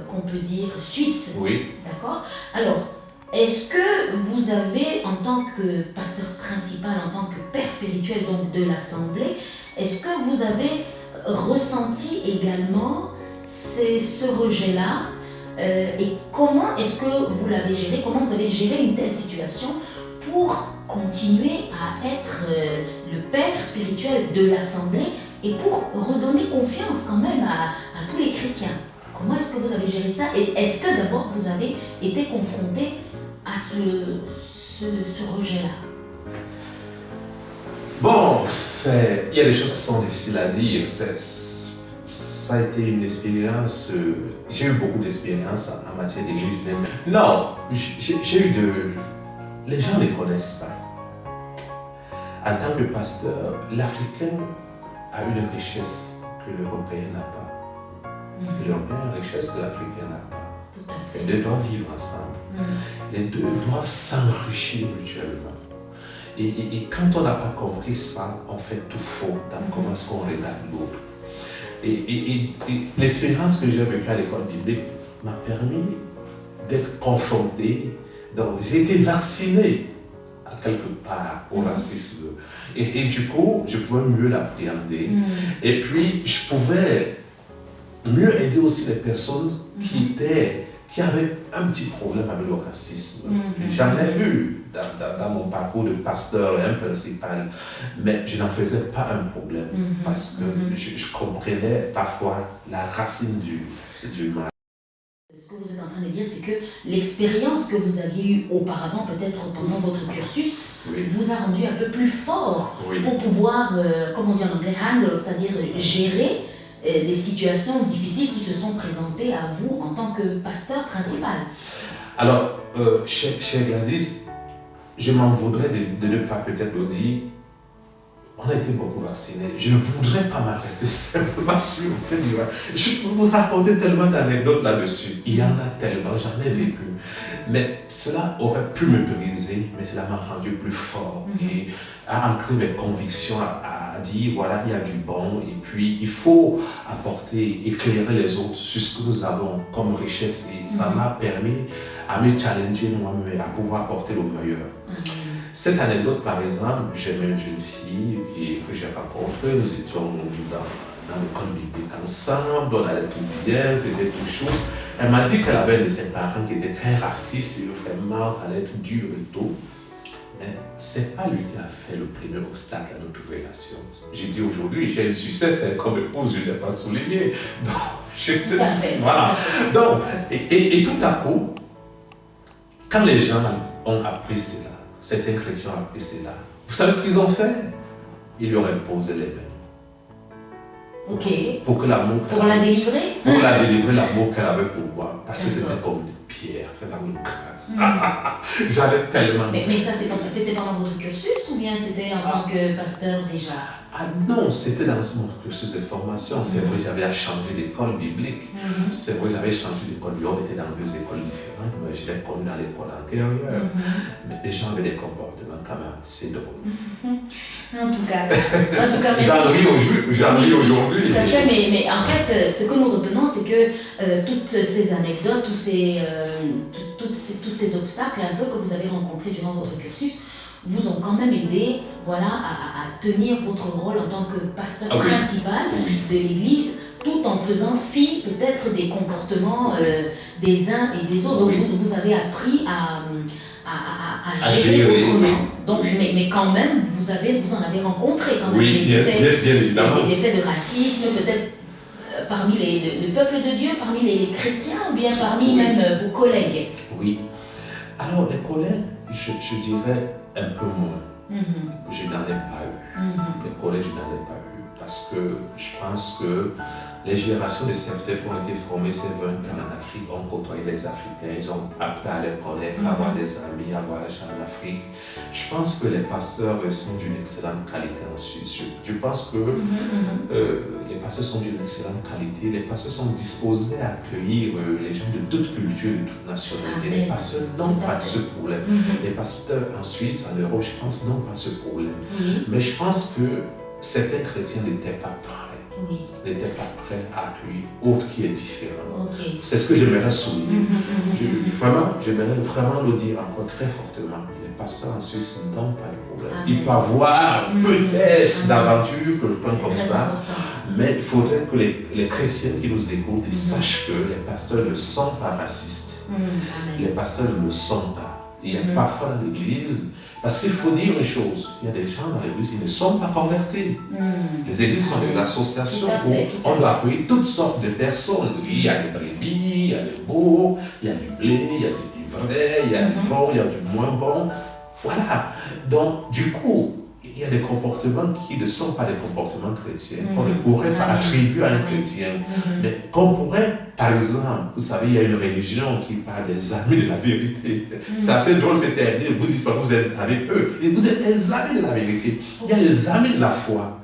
qu'on peut dire suisse. D'accord. Alors, est-ce que vous avez, en tant que pasteur principal, en tant que père spirituel donc de l'Assemblée, est-ce que vous avez ressenti également ce rejet-là et comment est-ce que vous l'avez géré, comment vous avez géré une telle situation pour continuer à être le père spirituel de l'Assemblée et pour redonner confiance quand même à tous les chrétiens? Comment est-ce que vous avez géré ça? Et est-ce que d'abord vous avez été confronté à ce rejet-là? Bon, il y a des choses qui sont difficiles à dire. Ça a été une expérience. J'ai eu beaucoup d'expérience en matière d'église. Non, j'ai eu les gens ne connaissent pas. En tant que pasteur, l'Africain a une richesse que l'Européen n'a pas. L'Européen a une richesse que l'Africain n'a pas. Tout à fait. Les deux doivent vivre ensemble. Les deux doivent s'enrichir mutuellement. Et quand on n'a pas compris ça, on fait tout faux dans comment est-ce qu'on regarde l'autre. Et l'expérience que j'ai vécue à l'école biblique m'a permis d'être confronté. Donc, j'ai été vacciné à quelque part au racisme. Et du coup, je pouvais mieux l'appréhender. Et puis, je pouvais mieux aider aussi les personnes qui avaient un petit problème avec le racisme. J'en ai eu dans mon parcours de pasteur principal, mais je n'en faisais pas un problème parce que je comprenais parfois la racine du mal. Ce que vous êtes en train de dire, c'est que l'expérience que vous aviez eue auparavant, peut-être pendant votre cursus, vous a rendu un peu plus fort pour pouvoir, comme on dit en anglais, handle, c'est-à-dire gérer des situations difficiles qui se sont présentées à vous en tant que pasteur principal. Alors, chez Gladys, je m'en voudrais de ne pas peut-être le dire. On a été beaucoup vaccinés. Je ne voudrais pas m'arrêter simplement sur le fait du rap. Je peux vous raconter tellement d'anecdotes là-dessus. Il y en a tellement, j'en ai vécu. Mais cela aurait pu me briser, mais cela m'a rendu plus fort. Et a ancré mes convictions à dire, voilà, il y a du bon. Et puis, il faut apporter, éclairer les autres sur ce que nous avons comme richesse. Et ça m'a permis à me challenger moi-même et à pouvoir apporter le meilleur. Cette anecdote, par exemple, j'aimais une jeune fille que j'ai rencontrée, nous étions dans l'école biblique ensemble, on allait tout bien, c'était tout chaud. Elle m'a dit qu'elle avait un de ses parents qui était très raciste, et vraiment, ça allait être dur et tout. Mais ce n'est pas lui qui a fait le premier obstacle à notre relation. J'ai dit aujourd'hui, j'ai une succès, c'est comme épouse, je ne l'ai pas souligné. Donc, je sais, voilà. Donc, et tout à coup, quand les gens ont appris cela, certains chrétiens ont appris cela. Vous savez ce qu'ils ont fait? Ils lui ont imposé les mains. Ok. Pour que l'amour... Pour la délivrer? Pour la délivrer, l'amour qu'elle avait pour moi. Parce que c'était comme une pierre dans le cœur. J'allais tellement... Mais ça, c'était pendant votre cursus ou bien c'était en tant que pasteur déjà? Ah non, c'était dans mon cursus de formation. C'est vrai, j'avais changé d'école biblique. C'est vrai, j'avais changé d'école. On était dans deux écoles différentes, mais je l'ai connu dans l'école antérieure. Mais les gens avaient des comportements quand même assez drôles. En tout cas, merci. J'en ris aujourd'hui. Tout à fait, mais en fait, ce que nous retenons, c'est que toutes ces anecdotes, tous ces obstacles un peu que vous avez rencontrés durant votre cursus, vous ont quand même aidé, voilà, à tenir votre rôle en tant que pasteur principal de l'Église, tout en faisant fi peut-être des comportements des uns et des autres. Donc vous avez appris à gérer autrement. Donc, mais quand même, vous en avez rencontré quand même des faits de racisme, peut-être parmi le peuple de Dieu, parmi les chrétiens, ou bien parmi même vos collègues. Oui. Alors les collègues, je dirais un peu moins. Je n'en ai pas eu. Les collègues, je n'en ai pas eu. Parce que je pense que les générations de serviteurs qui ont été formés ces 20 ans en Afrique ont côtoyé les Africains. Ils ont appris à les connaître, à avoir des amis, à voyager en Afrique. Je pense que les pasteurs sont d'une excellente qualité en Suisse. Je pense que les pasteurs sont d'une excellente qualité. Les pasteurs sont disposés à accueillir les gens de toute culture, de toute nationalité. Les pasteurs n'ont pas ce problème. Les pasteurs en Suisse, en Europe, je pense, n'ont pas ce problème. Mais je pense que certains chrétiens n'étaient pas prêts. N'étaient pas prêts à accueillir autre qui est différent. C'est ce que j'aimerais souligner. J'aimerais vraiment le dire encore très fortement. Les pasteurs en Suisse n'ont pas de problème. Ils peuvent avoir peut-être d'aventure, quelqu'un comme ça. Mais il faudrait que les chrétiens qui nous écoutent ils sachent que les pasteurs ne sont pas racistes. Les pasteurs ne le sont pas. Il y a parfois dans l'église, parce qu'il faut dire une chose, il y a des gens dans l'église qui ne sont pas convertis. Les églises sont des associations où on doit accueillir toutes sortes de personnes. Il y a des brebis, il y a des beaux, il y a du blé, il y a du vrai, il y a du bon, il y a du moins bon. Voilà. Donc, du coup, il y a des comportements qui ne sont pas des comportements chrétiens, qu'on ne pourrait pas attribuer à un chrétien, mais qu'on pourrait, par exemple, vous savez, il y a une religion qui parle des amis de la vérité. C'est assez drôle, c'est terminé, vous dites pas que vous êtes avec eux, et vous êtes les amis de la vérité. Il y a les amis de la foi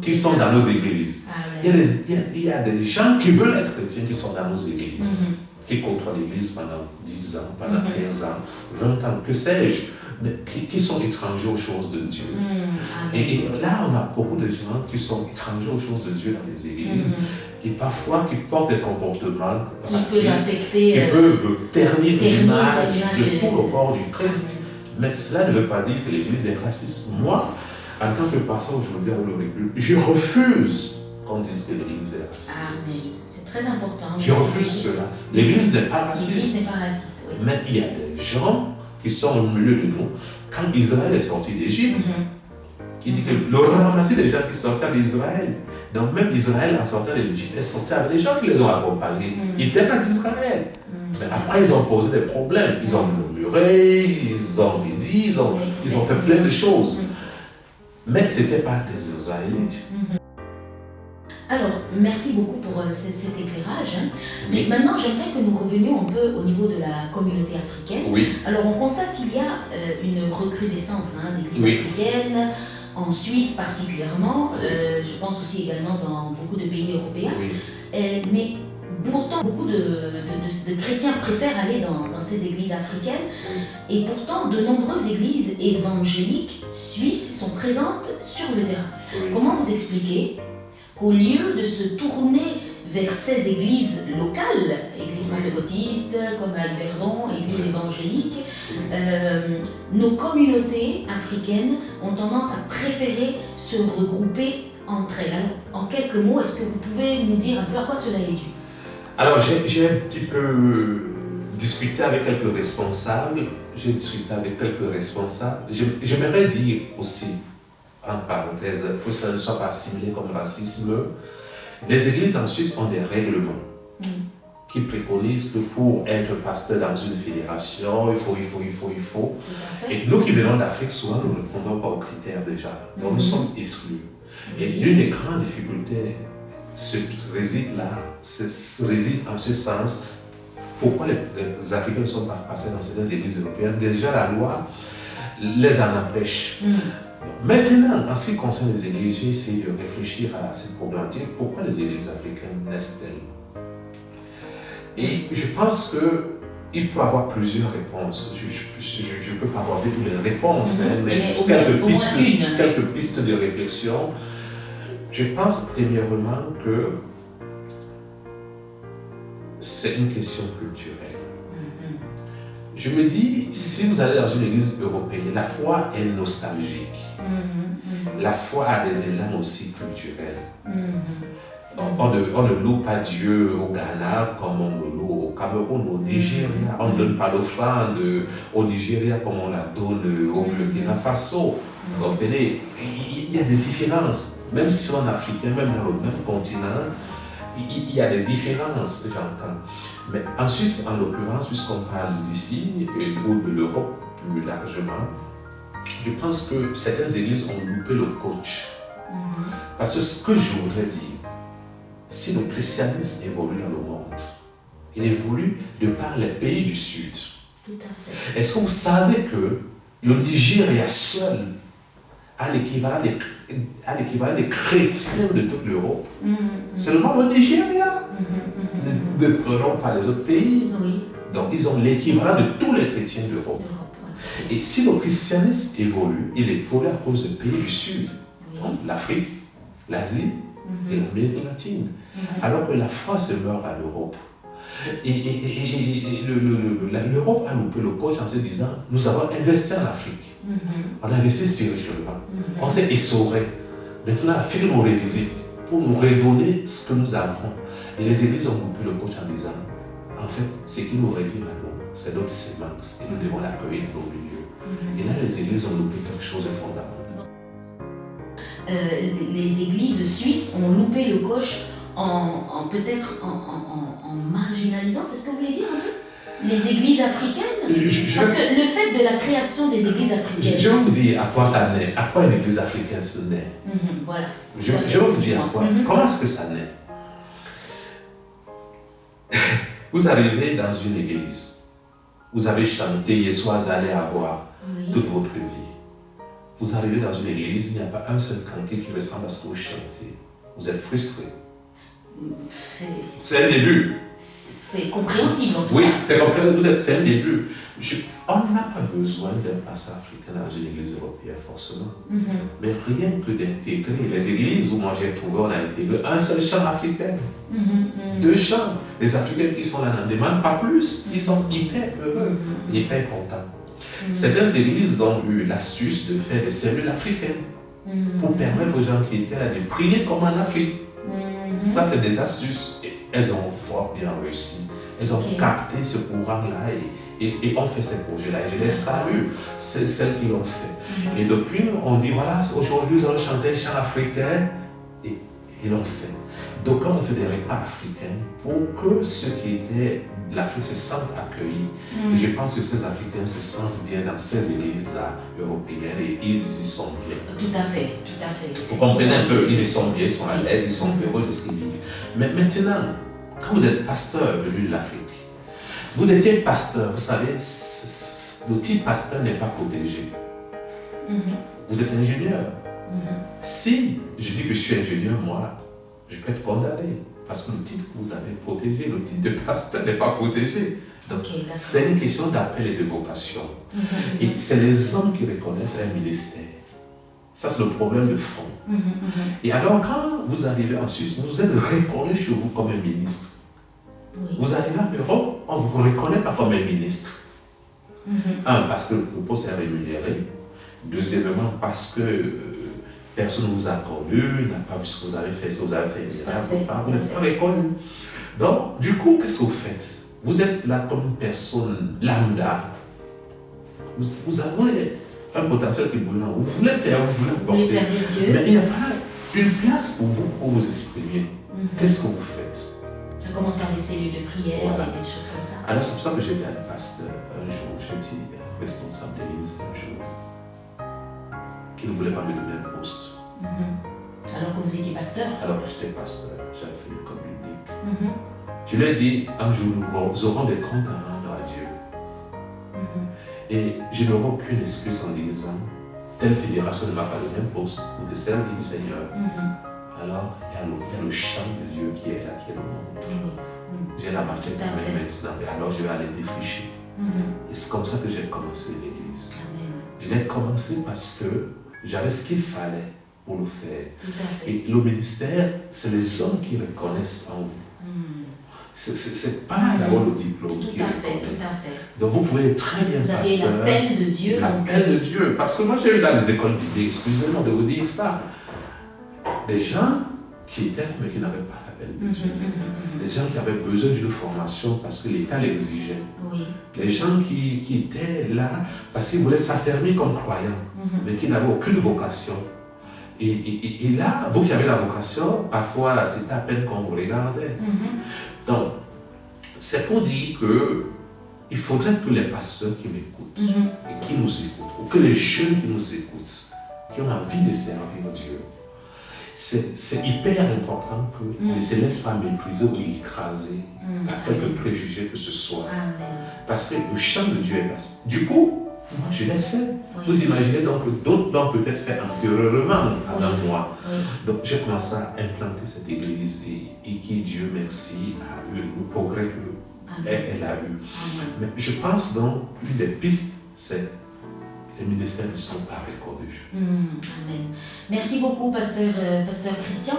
qui sont dans nos églises. Il y a des gens qui veulent être chrétiens qui sont dans nos églises, qui côtoient l'église pendant 10 ans, pendant 15 ans, 20 ans, que sais-je, qui sont étrangers aux choses de Dieu. Et là, on a beaucoup de gens qui sont étrangers aux choses de Dieu dans les églises et parfois qui portent des comportements racistes qui peuvent ternir l'image de tout le corps du Christ. Mais cela ne veut pas dire que l'église est raciste. Moi, en tant que pasteur aujourd'hui à l'Oricule, je refuse qu'on dise que l'église est raciste. C'est très important. Je refuse cela. L'église n'est pas raciste. L'église n'est pas raciste, oui. Mais il y a des gens qui sont au milieu de nous. Quand Israël est sorti d'Égypte, il dit que le ramassis des gens qui sortaient d'Israël. Donc même Israël, en sortant de l'Égypte, est sorti avec des gens qui les ont accompagnés. Ils n'étaient pas d'Israël. Mais après, ils ont posé des problèmes. Ils ont murmuré, ils ont médit, ils ont fait plein de choses. Mais ce n'était pas des Israélites. Alors, merci beaucoup pour cet éclairage. Mais maintenant, j'aimerais que nous revenions un peu au niveau de la communauté africaine. Alors, on constate qu'il y a une recrudescence d'églises africaines, en Suisse particulièrement, je pense aussi également dans beaucoup de pays européens. Mais pourtant, beaucoup de chrétiens préfèrent aller dans ces églises africaines. Et pourtant, de nombreuses églises évangéliques suisses sont présentes sur le terrain. Comment vous expliquez qu'au lieu de se tourner vers ces églises locales, églises pentecôtistes comme à Yverdon, églises évangéliques, nos communautés africaines ont tendance à préférer se regrouper entre elles. Alors, en quelques mots, est-ce que vous pouvez nous dire un peu à quoi cela est dû? Alors, j'ai un petit peu discuté avec quelques responsables. J'aimerais dire aussi, en parenthèse, que ça ne soit pas assimilé comme racisme. Les églises en Suisse ont des règlements qui préconisent que pour être pasteur dans une fédération, il faut. Et nous qui venons d'Afrique, souvent nous ne répondons pas aux critères déjà. Donc nous sommes exclus. Et l'une des grandes difficultés réside en ce sens. Pourquoi les Africains ne sont pas passés dans certaines églises européennes? Déjà, la loi les en empêche. Maintenant, en ce qui concerne les églises, j'ai essayé de réfléchir à cette problématique. Pourquoi les églises africaines naissent-elles? Et je pense qu'il peut y avoir plusieurs réponses. Je ne peux pas aborder toutes les réponses, mais quelques pistes de réflexion. Je pense premièrement que c'est une question culturelle. Je me dis, si vous allez dans une église européenne, la foi est nostalgique. La foi a des élans aussi culturels. On ne loue pas Dieu au Ghana comme on le loue au Cameroun, au Nigeria. On ne donne pas l'offrande au Nigeria comme on la donne au Burkina Faso. Vous comprenez? Il y a des différences. Même si on est africain, même dans le même continent, il y a des différences, j'entends. Mais en Suisse, en l'occurrence, puisqu'on parle d'ici ou de l'Europe plus largement, je pense que certaines églises ont loupé le coach. Parce que ce que je voudrais dire, si le christianisme évolue dans le monde, il évolue de par les pays du Sud. Tout à fait. Est-ce que vous savez que le Nigeria seul a l'équivalent des chrétiens de toute l'Europe? Seulement le Nigeria. Ne prenons pas les autres pays. Donc ils ont l'équivalent de tous les chrétiens d'Europe. Et si le christianisme évolue, il évolue à cause des pays du Sud. Donc l'Afrique, l'Asie et l'Amérique latine. Alors que la foi se meurt à l'Europe. Et l'Europe a loupé le coach en se disant, nous avons investi en Afrique. On a investi spirituellement. On s'est essoré. Maintenant, l'Afrique nous révisite pour nous redonner ce que nous avons. Et les églises ont loupé le coach en disant, en fait, ce qui nous revient à nous, c'est notre sémence et nous devons l'accueillir dans nos milieux. Et là, les églises ont loupé quelque chose de fondamental. Les églises suisses ont loupé le coche peut-être en marginalisant, c'est ce que vous voulez dire un peu? Les églises africaines? Parce que le fait de la création des églises africaines... Je vais vous dire à quoi ça naît, à quoi une église africaine se naît. Voilà. Je vais vous dire à quoi. Comment est-ce que ça naît? Vous arrivez dans une église, vous avez chanté « Yessois allez avoir toute votre vie ». Vous arrivez dans une église, il n'y a pas un seul cantique qui ressemble à ce que vous chantez. Vous êtes frustré. C'est un début. C'est compréhensible en tout cas. Oui, c'est compréhensible, c'est un début. On n'a pas besoin d'un pasteur africain dans une église européenne, forcément. Mais rien que d'intégrer les églises où moi j'ai trouvé, on a intégré un seul chant africain. 2 chants. Les Africains qui sont là n'en demandent pas plus. Ils sont hyper heureux, hyper contents. Certaines églises ont eu l'astuce de faire des cellules africaines pour permettre aux gens qui étaient là de prier comme en Afrique. Ça, c'est des astuces. Et elles ont fort bien réussi. Elles ont capté ce courant-là et ont fait ces projets-là. Et je les salue, c'est celles qui l'ont fait. Et depuis, on dit, voilà, aujourd'hui, nous allons chanter un chant africain. Et ils l'ont fait. Donc, on fait des repas africains pour que ceux qui étaient de l'Afrique se sentent accueillis. Et je pense que ces Africains se sentent bien dans ces églises-là européennes et ils y sont bien. Tout à fait, tout à fait. Vous comprenez un peu, ils y sont bien, ils sont à l'aise, ils sont heureux de ce qu'ils vivent. Mais maintenant, quand vous êtes pasteur venu de l'Afrique, vous étiez pasteur, vous savez, le titre pasteur n'est pas protégé. Vous êtes ingénieur. Si je dis que je suis ingénieur, moi, je peux être condamné. Parce que le titre que vous avez protégé, le titre de pasteur n'est pas protégé. Donc, c'est une question d'appel et de vocation. Et c'est les hommes qui reconnaissent un ministère. Ça, c'est le problème de fond. Et alors, quand vous arrivez en Suisse, vous êtes reconnu chez vous comme un ministre. Vous arrivez en Europe, on ne vous reconnaît pas comme un ministre. Un, parce que le poste est rémunéré. Deuxièmement, parce que personne ne vous a connu, n'a pas vu ce que vous avez fait, si vous avez fait un miracle, vous n'êtes pas reconnu. Donc, du coup, qu'est-ce que vous faites? Vous êtes là comme une personne lambda. Vous avez un potentiel qui est brûlant. Vous voulez servir, vous voulez servir Dieu. Mais il n'y a pas une place pour vous exprimer. Qu'est-ce que vous faites? Ça commence par des cellules de prière et des choses comme ça. Alors, c'est pour ça que j'ai dit à un pasteur un jour, j'ai dit, responsable d'église un jour, qui ne voulait pas me donner un poste. Alors que vous étiez pasteur? Alors que j'étais pasteur, j'avais fait le communique. Je lui ai dit, un jour, nous aurons des comptes à rendre à Dieu. Et je n'aurai aucune excuse en disant, telle fédération ne m'a pas donné un poste pour te servir le Seigneur. Alors, il y a le chant de Dieu qui est là, qui est le monde. J'ai la machette maintenant, et alors je vais aller défricher. Et c'est comme ça que j'ai commencé l'église. Je l'ai commencé parce que j'avais ce qu'il fallait pour le faire. Et le ministère, c'est les hommes qui reconnaissent en vous. C'est pas d'abord le diplôme qui reconnaît. Tout à fait. Donc vous pouvez être très bien pasteur. Vous avez l'appel de Dieu. L'appel de Dieu. Parce que moi j'ai eu dans les écoles bibliques, excusez-moi de vous dire ça, des gens qui étaient mais qui n'avaient pas l'appel de Dieu. Des gens qui avaient besoin d'une formation parce que l'État l'exigeait. Les gens qui étaient là parce qu'ils voulaient s'affirmer comme croyants, mais qui n'avaient aucune vocation. Et là, vous qui avez la vocation, parfois c'est à peine qu'on vous regardait. Donc, c'est pour dire qu'il faudrait que les pasteurs qui m'écoutent, et qui nous écoutent, ou que les jeunes qui nous écoutent, qui ont envie de servir Dieu, c'est hyper important qu'ils ne se laissent pas mépriser ou écraser par quelques préjugés que ce soit. Parce que le chant de Dieu est vaste. Du coup, moi je l'ai fait. Vous imaginez donc que d'autres l'ont peut-être fait antérieurement avant moi. Donc j'ai commencé à implanter cette église et qui, Dieu merci, a eu le progrès qu'elle a eu. Mais je pense donc une des pistes, c'est les ministères ne sont pas reconnus. Amen. Merci beaucoup, pasteur Christian.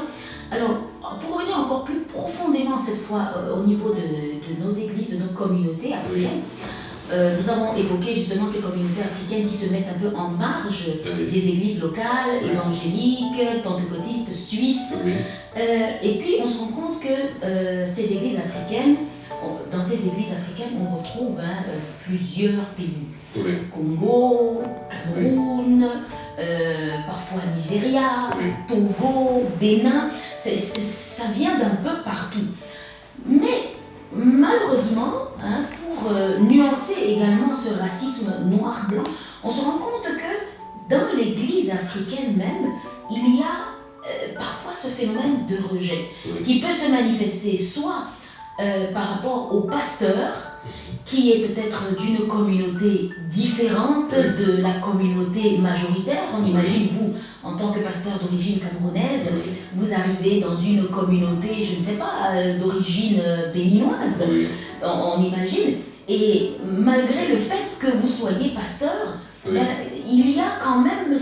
Alors, pour revenir encore plus profondément cette fois au niveau de nos églises, de nos communautés africaines, nous avons évoqué justement ces communautés africaines qui se mettent un peu en marge des églises locales, évangéliques, pentecôtistes, suisses. Et puis on se rend compte que ces églises africaines, dans ces églises africaines, on retrouve plusieurs pays. Congo, Cameroun, parfois Nigeria, Togo, Bénin, ça vient d'un peu partout. Mais malheureusement, pour nuancer également ce racisme noir-blanc, on se rend compte que dans l'Église africaine même, il y a parfois ce phénomène de rejet qui peut se manifester soit par rapport au pasteur qui est peut-être d'une communauté différente de la communauté majoritaire. On imagine, vous, en tant que pasteur d'origine camerounaise, vous arrivez dans une communauté, je ne sais pas, d'origine béninoise, on imagine, et malgré le fait que vous soyez pasteur, ben, il y a quand même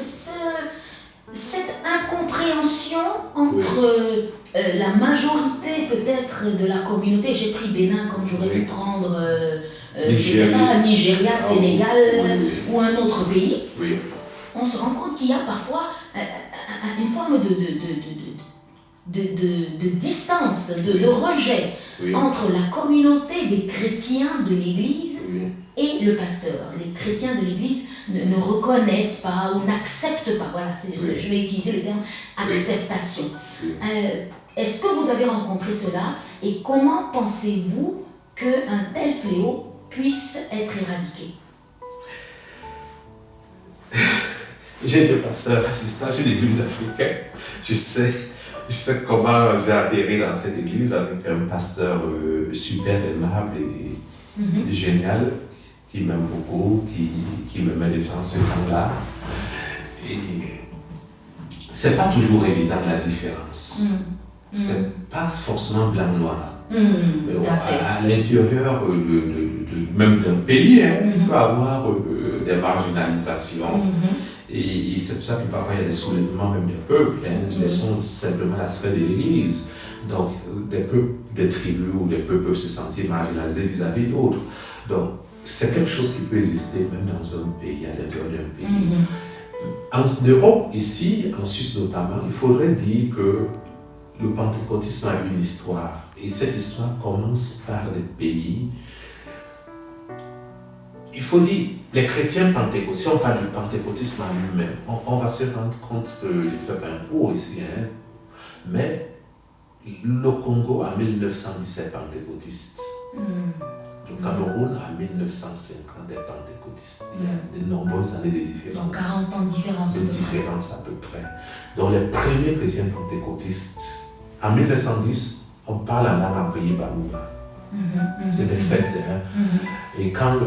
cette incompréhension entre la majorité peut-être de la communauté. J'ai pris Bénin comme j'aurais pu prendre, je ne sais pas, Nigeria, Sénégal ou un autre pays. On se rend compte qu'il y a parfois une forme de distance, de rejet entre la communauté des chrétiens de l'Église et le pasteur. Les chrétiens de l'Église ne reconnaissent pas ou n'acceptent pas. Voilà, je vais utiliser le terme acceptation. Est-ce que vous avez rencontré cela et comment pensez-vous qu'un tel fléau puisse être éradiqué? J'ai été pasteur assistant chez l'église africaine. Je sais comment j'ai atterri dans cette église avec un pasteur super aimable et génial, qui m'aime beaucoup, qui me met les gens ce temps-là. Et c'est pas toujours évident la différence. C'est pas forcément blanc-noir. À l'intérieur même d'un pays, il peut y avoir des marginalisations. Et c'est pour ça que parfois il y a des soulèvements même des peuples, laissons simplement la sphère de l'Église. Donc des peuples, des tribus ou des peuples peuvent se sentir marginalisés vis-à-vis d'autres. Donc c'est quelque chose qui peut exister même dans un pays, à l'intérieur d'un pays. En Europe, ici, en Suisse notamment, il faudrait dire que le pentecôtisme a une histoire. Et cette histoire commence par des pays. Il faut dire, les chrétiens pentecôtistes, si on parle du pentecôtisme en lui-même, on va se rendre compte que, je ne fais pas un cours ici, mais le Congo a 1917 pentecôtistes. Le Cameroun a 1950 des pentecôtistes. Il y a de nombreuses années de différence. Donc 40 ans de différence. De différence à peu près. Donc les premiers chrétiens pentecôtistes, en 1910, on parle en arabe pays Bamouba. C'est des fêtes. Et quand,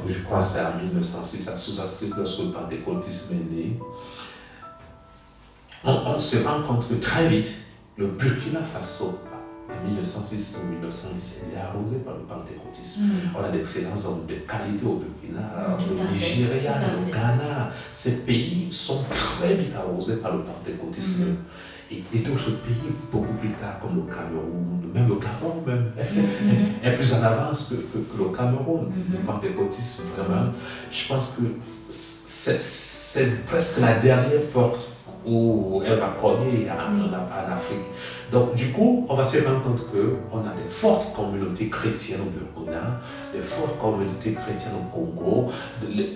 je crois que c'est en 1906, à Sous-Astrid, lorsque le pentecôtisme est né, on se rend compte que très vite, le Burkina Faso, en 1906 ou 1917, il est arrosé par le pentecôtisme. On a d'excellents hommes de qualité au Burkina, au Nigeria, au Ghana. Ces pays sont très vite arrosés par le pentecôtisme. Et d'autres pays beaucoup plus tard, comme le Cameroun, même le Gabon même, est plus en avance que le Cameroun. Le pentecôtisme, vraiment, je pense que c'est presque la dernière porte où elle va cogner en Afrique. Donc du coup, on va se rendre compte qu'on a des fortes communautés chrétiennes au Burkina, des fortes communautés chrétiennes au Congo.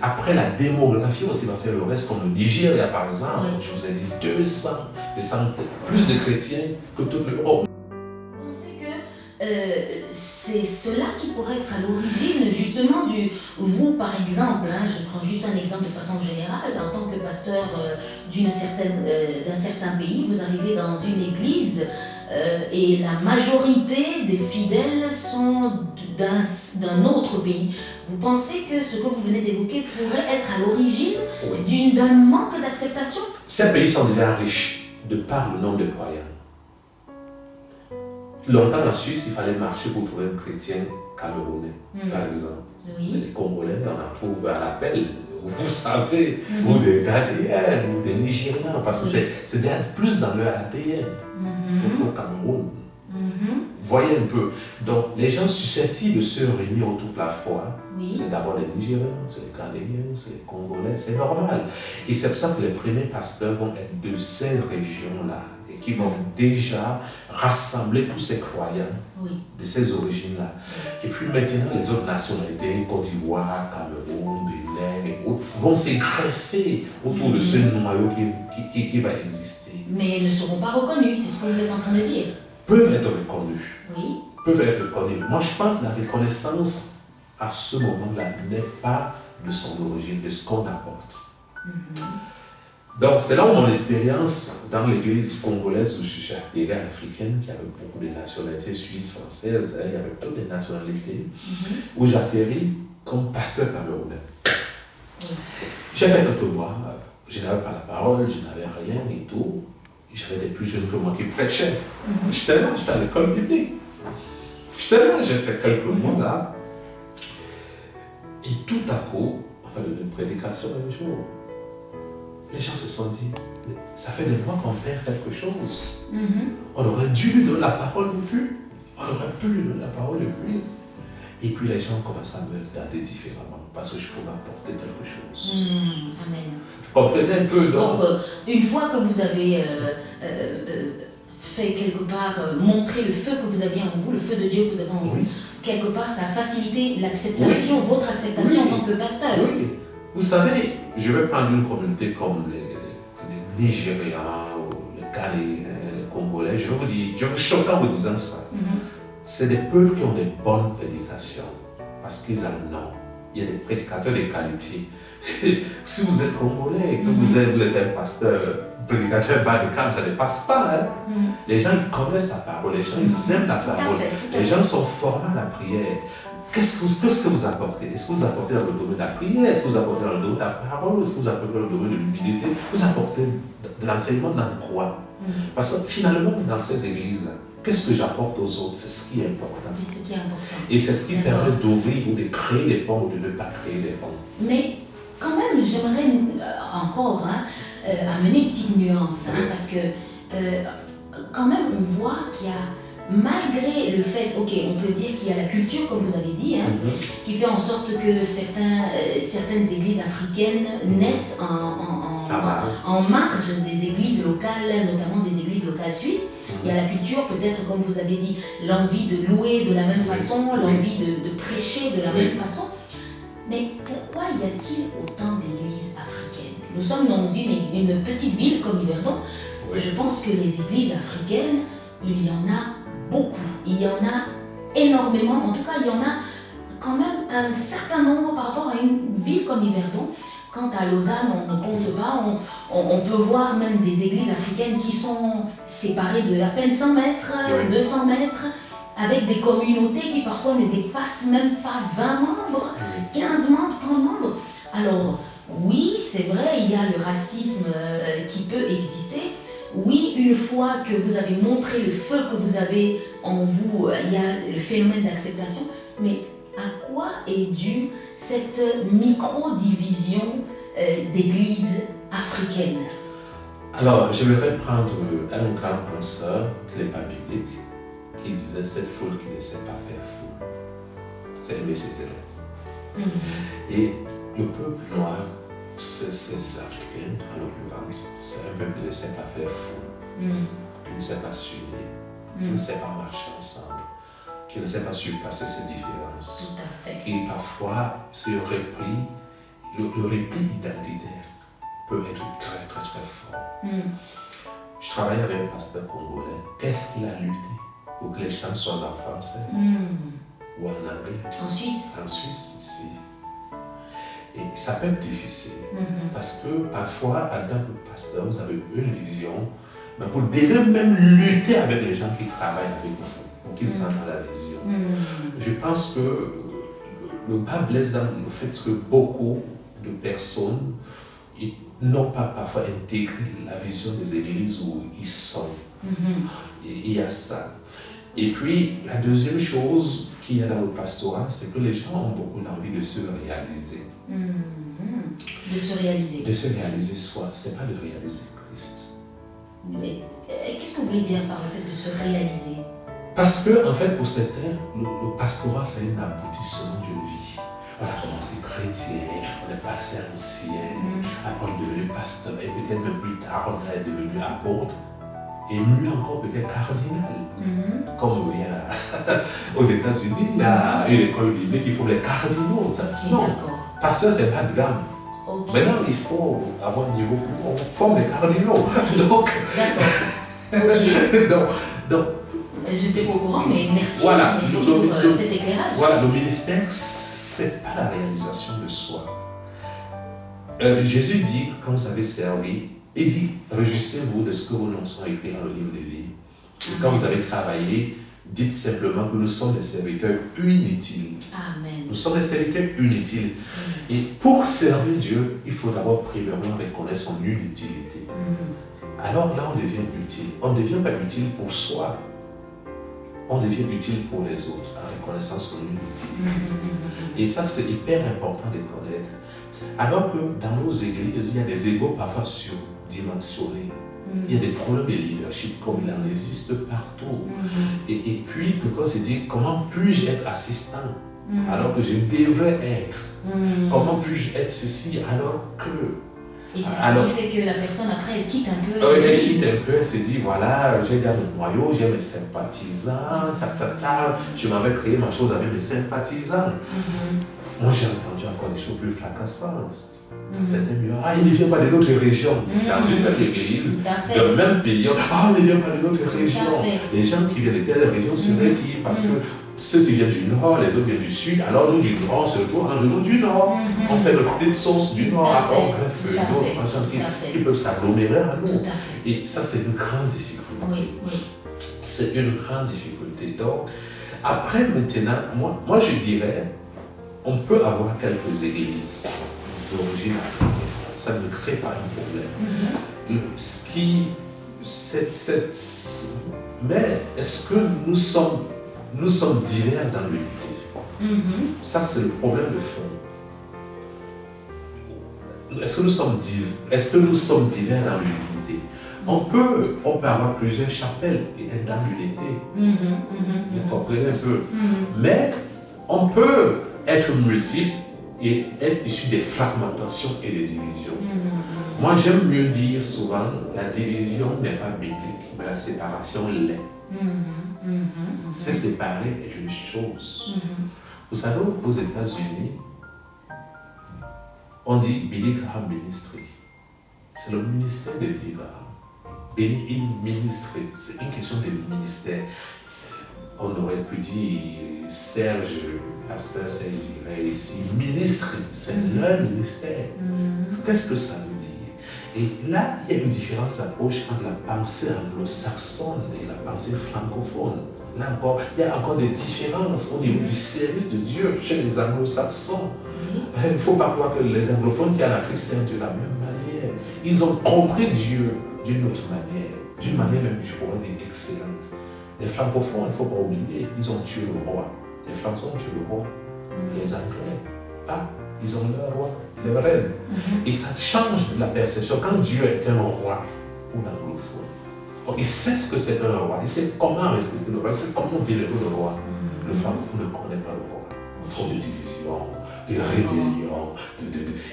Après, la démographie aussi va faire le reste, comme le Nigeria par exemple. Je vous ai dit 200, plus de chrétiens que toute l'Europe. On sait que c'est cela qui pourrait être à l'origine justement vous par exemple, je prends juste un exemple de façon générale, en tant que pasteur d'un certain pays, vous arrivez dans une église et la majorité des fidèles sont d'un autre pays. Vous pensez que ce que vous venez d'évoquer pourrait être à l'origine d'un manque d'acceptation? Ces pays sont déjà riches de par le nombre de croyants. Longtemps en Suisse, il fallait marcher pour trouver un chrétien camerounais, par exemple. Les Congolais, on a trouvé à l'appel, vous savez, ou des Ghanéens, ou des Nigériens, parce que c'est déjà plus dans leur ADN au Cameroun. Voyez un peu. Donc, les gens susceptibles de se réunir autour de la foi, c'est d'abord les Nigériens, c'est les Ghanéens, c'est les Congolais, c'est normal. Et c'est pour ça que les premiers pasteurs vont être de ces régions-là, et qui vont déjà rassembler tous ces croyants de ces origines-là. Et puis maintenant, les autres nationalités, Côte d'Ivoire, Cameroun, Bénin et autres, vont se greffer autour de ce noyau qui va exister. Mais ne seront pas reconnus, c'est ce que vous êtes en train de dire. Peuvent être reconnus. Peuvent être reconnus. Moi, je pense que la reconnaissance à ce moment-là, n'est pas de son origine, de ce qu'on apporte. Donc, c'est là où mon expérience dans l'église congolaise où j'ai atterri africaine, qui avait beaucoup de nationalités suisses, françaises, il y avait toutes des nationalités, où j'ai atterri comme pasteur camerounais. J'ai fait quelques mois, je n'avais pas la parole, je n'avais rien et tout. J'avais des plus jeunes que moi qui prêchaient. J'étais là, j'étais à l'école biblique. J'étais là, j'ai fait quelques mois là. Et tout à coup, on m'a donné une prédication un jour. Les gens se sont dit, mais ça fait des mois qu'on perd quelque chose. On aurait dû lui donner la parole depuis. On aurait pu lui donner la parole depuis. Et puis les gens commencent à me regarder différemment parce que je pouvais apporter quelque chose. Amen. Vous comprenez un peu donc une fois que vous avez fait quelque part montrer le feu que vous aviez en vous, le feu de Dieu que vous avez en vous, quelque part ça a facilité l'acceptation, votre acceptation en tant que pasteur. Oui. Vous savez, je vais prendre une communauté comme les Nigérians, ou les Ghanéens, les Congolais. Je vais vous dire, je vais vous choquer en vous disant ça. C'est des peuples qui ont des bonnes prédications, parce qu'ils en ont. Il y a des prédicateurs de qualité. Si vous êtes Congolais et que vous êtes un pasteur, prédicateur bas de gamme, ça ne passe pas. Hein? Les gens ils connaissent la parole, les gens ils aiment la parole, les gens sont formés à la prière. Qu'est-ce que vous apportez? Est-ce que vous apportez dans le domaine de la prière? Est-ce que vous apportez dans le domaine de la parole? Est-ce que vous apportez dans le domaine de l'humilité? Vous apportez de l'enseignement dans quoi? Parce que finalement, dans ces églises, qu'est-ce que j'apporte aux autres? C'est ce qui est important. C'est ce qui est important. Et c'est ce qui permet d'ouvrir ou de créer des ponts ou de ne pas créer des ponts. Mais quand même, j'aimerais encore amener une petite nuance, parce que quand même, on voit qu'il y a, malgré le fait, ok, on peut dire qu'il y a la culture, comme vous avez dit, qui fait en sorte que certaines églises africaines naissent en marge des églises locales, notamment des églises locales suisses. Il y a la culture, peut-être comme vous avez dit, l'envie de louer de la même façon, l'envie de prêcher de la même façon. Mais pourquoi y a-t-il autant d'églises africaines? Nous sommes dans une petite ville comme Yverdon. Je pense que les églises africaines, il y en a beaucoup. Il y en a énormément. En tout cas, il y en a quand même un certain nombre par rapport à une ville comme Yverdon. Quant à Lausanne, on ne compte pas. On peut voir même des églises africaines qui sont séparées de à peine 100 mètres, 200 mètres, avec des communautés qui parfois ne dépassent même pas 20 membres, 15 membres, 30 membres. Alors, oui, c'est vrai, il y a le racisme qui peut exister. Oui, une fois que vous avez montré le feu que vous avez en vous, il y a le phénomène d'acceptation. Mais à quoi est due cette micro-division d'églises africaines? Alors, je vais prendre un grand penseur qui n'est pas biblique, qui disait cette foule qui ne sait pas faire foule. C'est aimer ses élèves. Et le peuple noir, c'est africain en l'occurrence, c'est un peuple qui ne sait pas faire foule, qui ne sait pas s'unir, qui ne sait pas marcher ensemble, qui ne sait pas surpasser ses différences, qui parfois se replie, le repli identitaire peut être très très très fort. Je travaille avec un pasteur congolais. Qu'est-ce qu'il a lutté pour que les chants soient en français ou en anglais? En Suisse. En Suisse, ici. Et ça peut être difficile parce que parfois, en tant que pasteur, vous avez une vision, mais vous devez même lutter avec les gens qui travaillent avec vous, pour qu'ils sentent la vision. Je pense que le bas blesse dans le fait que beaucoup de personnes n'ont pas parfois intégré la vision des églises où ils sont. Il y a ça. Et puis, la deuxième chose qu'il y a dans le pastorat, c'est que les gens ont beaucoup l'envie de se réaliser. De se réaliser. De se réaliser soi, c'est pas de réaliser Christ. Mais qu'est-ce que vous voulez dire par le fait de se réaliser? Parce que, en fait, pour certains, le pastorat, c'est un aboutissement d'une vie. On a commencé chrétien, on est passé ancien, après on est devenu pasteur, et peut-être même plus tard, on est devenu apôtre, et mieux encore peut-être cardinal. Comme il y a aux États-Unis, il y a une école biblique qui forme les cardinaux. Non, pasteur, c'est pas de gamme. Maintenant, il faut avoir un niveau où on forme les cardinaux. Donc, j'étais pas au courant, mais merci, voilà, merci pour cet éclairage. Voilà, le ministère, ce n'est pas la réalisation de soi. Jésus dit, quand vous avez servi, il dit, réjouissez-vous de ce que vos noms sont écrits dans le livre de vie. Et quand vous avez travaillé, dites simplement que nous sommes des serviteurs inutiles. Amen. Nous sommes des serviteurs inutiles. Et pour servir Dieu, il faut d'abord premièrement reconnaître son inutilité. Alors là, on devient utile. On ne devient pas utile pour soi. On devient utile pour les autres, en reconnaissant son inutilité. Et ça, c'est hyper important de connaître. Alors que dans nos églises, il y a des égos parfois surdimensionnés. Il y a des problèmes de leadership comme il en existe partout. Et puis, quelqu'un se dit, comment puis-je être assistant alors que je devrais être? Comment puis-je être ceci alors que... Et c'est ce qui fait que la personne, après, elle quitte un peu. Elle quitte un peu, elle se dit, voilà, j'ai dans mon noyau, j'ai mes sympathisants, je m'avais créé ma chose avec mes sympathisants. Moi, j'ai entendu encore des choses plus fracassantes. Certains me disent, ah, il ne vient pas de notre région. Dans une même église, dans le même pays, ah, il ne vient pas de notre région. Les gens qui viennent de telle région se retirent parce que ceux-ci viennent du nord, les autres viennent du sud, alors nous du nord, on se retrouve entre nous du nord. On fait notre petite sauce du nord, on greffe d'autres gens qui peuvent s'agglomérer à nous. Et ça, c'est une grande difficulté. C'est une grande difficulté. Donc, après, maintenant, moi je dirais, on peut avoir quelques églises d'origine africaine. Ça ne crée pas un problème. Mais est-ce que nous sommes divers dans l'unité? Ça, c'est le problème de fond. Est-ce que nous sommes divers dans l'unité? On peut avoir plusieurs chapelles et être dans l'unité. Vous comprenez un peu? Mais on peut être multiple et être issu des fragmentations et des divisions. Moi, j'aime mieux dire souvent, la division n'est pas biblique, mais la séparation l'est. Se séparer est une chose. Vous savez, aux États-Unis, on dit Billy Graham Ministry. C'est le ministère de Billy Graham. Billy Ministry, c'est une question de ministère. On aurait pu dire Serge, pasteur Serge irait ici, ministre, c'est leur ministère. Qu'est-ce que ça veut dire? Et là, il y a une différence d'approche entre la pensée anglo-saxonne et la pensée francophone. Là encore, il y a encore des différences au niveau du service de Dieu chez les anglo-saxons. Il ne faut pas croire que les anglophones qui en Afrique servent de la même manière. Ils ont compris Dieu d'une autre manière, d'une manière même, je pourrais dire, excellente. Les francophones, il ne faut pas oublier, ils ont tué le roi. Les Français ont tué le roi. Les Anglais, ils ont leur roi, leur reine. Et ça change la perception. Quand Dieu est un roi ou un anglophone, il sait ce que c'est un roi, il sait comment respecter le roi, il sait comment vénérer le roi. Le francophone ne connaît pas le roi. Trop de divisions, de rébellions,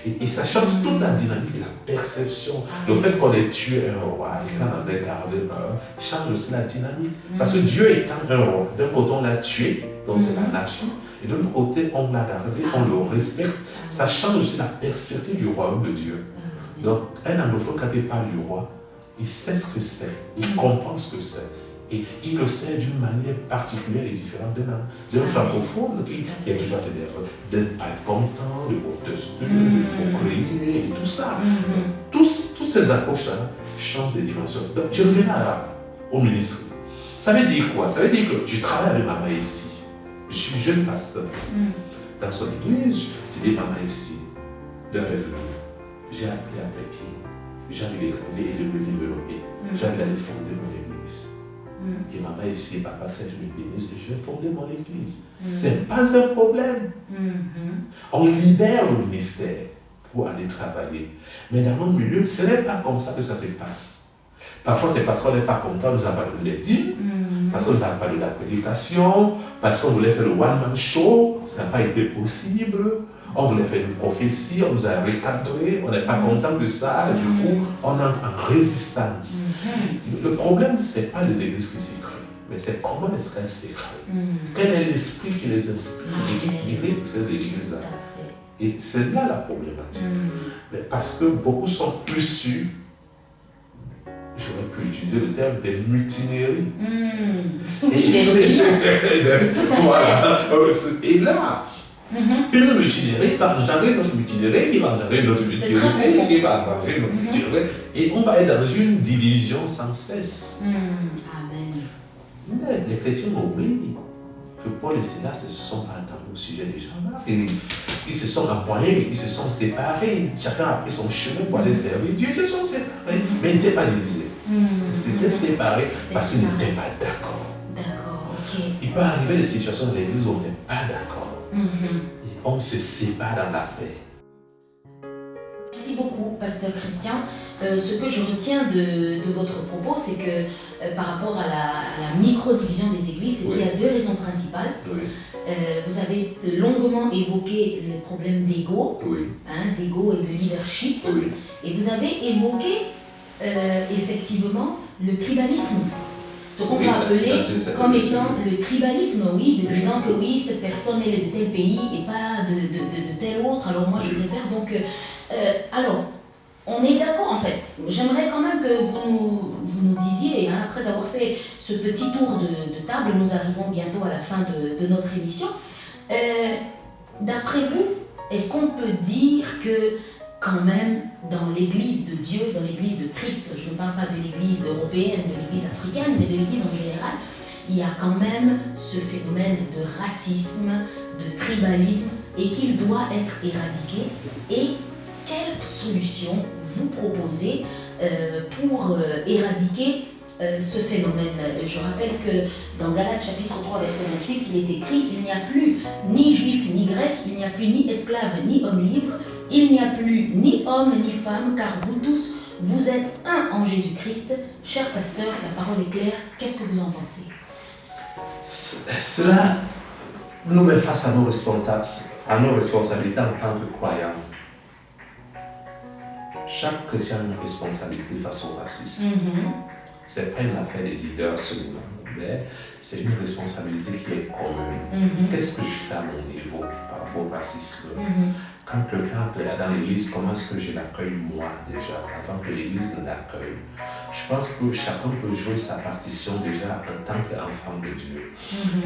et ça change toute la dynamique, la perception. Le fait qu'on ait tué un roi et qu'on en ait gardé un, change aussi la dynamique. Parce que Dieu étant un roi, d'un côté on l'a tué, donc c'est l'anarchie, et de l'autre côté on l'a gardé, on le respecte. Ça change aussi la perspective du royaume de Dieu. Donc un anglophone, quand il parle du roi, il sait ce que c'est, il comprend ce que c'est. Et il le sait d'une manière particulière et différente d'un francophone qui est toujours d'être pas content, de protester, de procréer et tout ça. Toutes ces approches-là changent des dimensions. Donc, je reviens au ministre. Ça veut dire quoi? Ça veut dire que je travaille avec maman ici. Je suis jeune pasteur. Dans son église, je dis maman ici, de rêve. J'ai appris à tes pieds. J'ai envie de grandir et de me développer. J'ai envie d'aller fonder mon église. Et maman ici, papa, c'est je me bénisse et je vais fonder mon église. C'est pas un problème. On libère le ministère pour aller travailler. Mais dans notre milieu, ce n'est pas comme ça que ça se passe. Parfois, c'est parce qu'on n'est pas content, nous avons pas donné les dîmes, parce qu'on n'a pas de la prédication, parce qu'on voulait faire le one-man show, ça n'a pas été possible. On voulait faire une prophétie, on nous a recadré, on n'est pas content de ça, et du coup, on entre en résistance. Le problème, ce n'est pas les églises qui s'y créent, mais c'est comment est-ce qu'elles s'y créent. Quel est l'esprit qui les inspire et qui dirige ces églises-là. Et c'est là la problématique. Mais parce que beaucoup sont plus sûrs, j'aurais pu utiliser le terme des mutineries. Voilà. Et là, Une mutinerie va engendrer une autre mutinerie, qui va engendrer une autre mutinerie, qui va engendrer une autre mutinerie. Et on va être dans une division sans cesse. Amen. Mais les chrétiens oublient que Paul et Silas ne se sont pas entendus au sujet des gens-là. Et ils se sont empoignés, ils se sont séparés. Chacun a pris son chemin pour aller servir Dieu. Ils se sont séparés, mais ils n'étaient pas divisés. Ils s'étaient séparés parce qu'ils n'étaient pas d'accord. D'accord, ok. Il peut arriver des situations dans l'église où on n'est pas d'accord. Et on se sépare dans la paix. Merci beaucoup, Pasteur Christian. Ce que je retiens de votre propos, c'est que par rapport à la micro-division des églises, c'est qu'il y a deux raisons principales. Oui. Vous avez longuement évoqué les problèmes d'ego, d'ego et de leadership. Oui. Et vous avez évoqué effectivement le tribalisme. Ce qu'on peut appeler comme étant le tribalisme, oui, de disant que oui, cette personne elle est de tel pays et pas de tel autre, alors moi je préfère. Donc, alors, on est d'accord en fait. J'aimerais quand même que vous nous disiez, après avoir fait ce petit tour de table, nous arrivons bientôt à la fin de notre émission. D'après vous, est-ce qu'on peut dire que quand même, dans l'Église de Dieu, dans l'Église de Christ, je ne parle pas de l'Église européenne, de l'Église africaine, mais de l'Église en général, il y a quand même ce phénomène de racisme, de tribalisme, et qu'il doit être éradiqué. Et quelle solution vous proposez pour éradiquer ce phénomène? Je rappelle que dans Galates chapitre 3 verset 28, il est écrit « Il n'y a plus ni juif ni grec, il n'y a plus ni esclave ni homme libre, il n'y a plus ni homme ni femme, car vous tous, vous êtes un en Jésus-Christ. » Cher pasteur, la parole est claire. Qu'est-ce que vous en pensez? Cela nous met face à nos responsabilités en tant que croyants. Chaque chrétien a une responsabilité face au racisme. C'est pas une affaire des leaders seulement, mais c'est une responsabilité qui est commune. Qu'est-ce que je fais à mon niveau par rapport au racisme? Quand quelqu'un est dans l'église, comment est-ce que je l'accueille moi déjà, avant que l'église ne l'accueille? Je pense que chacun peut jouer sa partition déjà en tant qu'enfant de Dieu.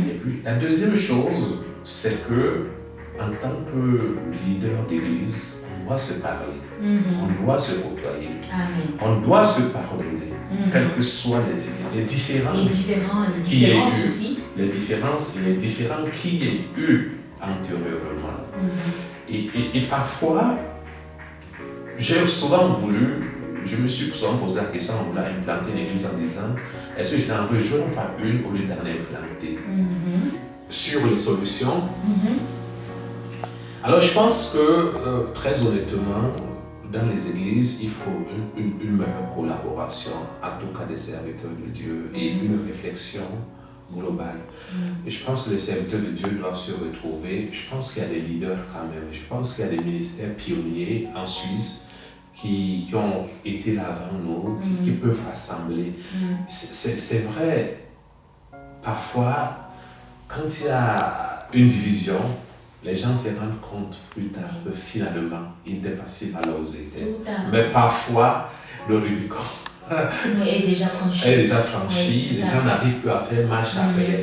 Et puis la deuxième chose, c'est que en tant que leader d'église, on doit se parler, on doit se côtoyer, on doit se pardonner, quels que soient les différences aussi. Les différences et les différents qui y ait eu antérieurement. Et parfois, j'ai souvent voulu, je me suis souvent posé la question en voulant implanter une église en disant, est-ce que je n'en rejoins pas une au lieu d'en implanter? Sur les solutions. Alors je pense que, très honnêtement, dans les églises, il faut une meilleure collaboration, en tout cas des serviteurs de Dieu, et une réflexion globale. Et je pense que les serviteurs de Dieu doivent se retrouver. Je pense qu'il y a des leaders quand même. Je pense qu'il y a des ministères pionniers en Suisse qui ont été là avant nous, qui peuvent rassembler. C'est vrai, parfois, quand il y a une division, les gens se rendent compte plus tard que finalement, ils n'étaient pas si mal où ils étaient. Mais parfois, le Rubicon est déjà franchi, les gens n'arrivent plus à faire marche arrière.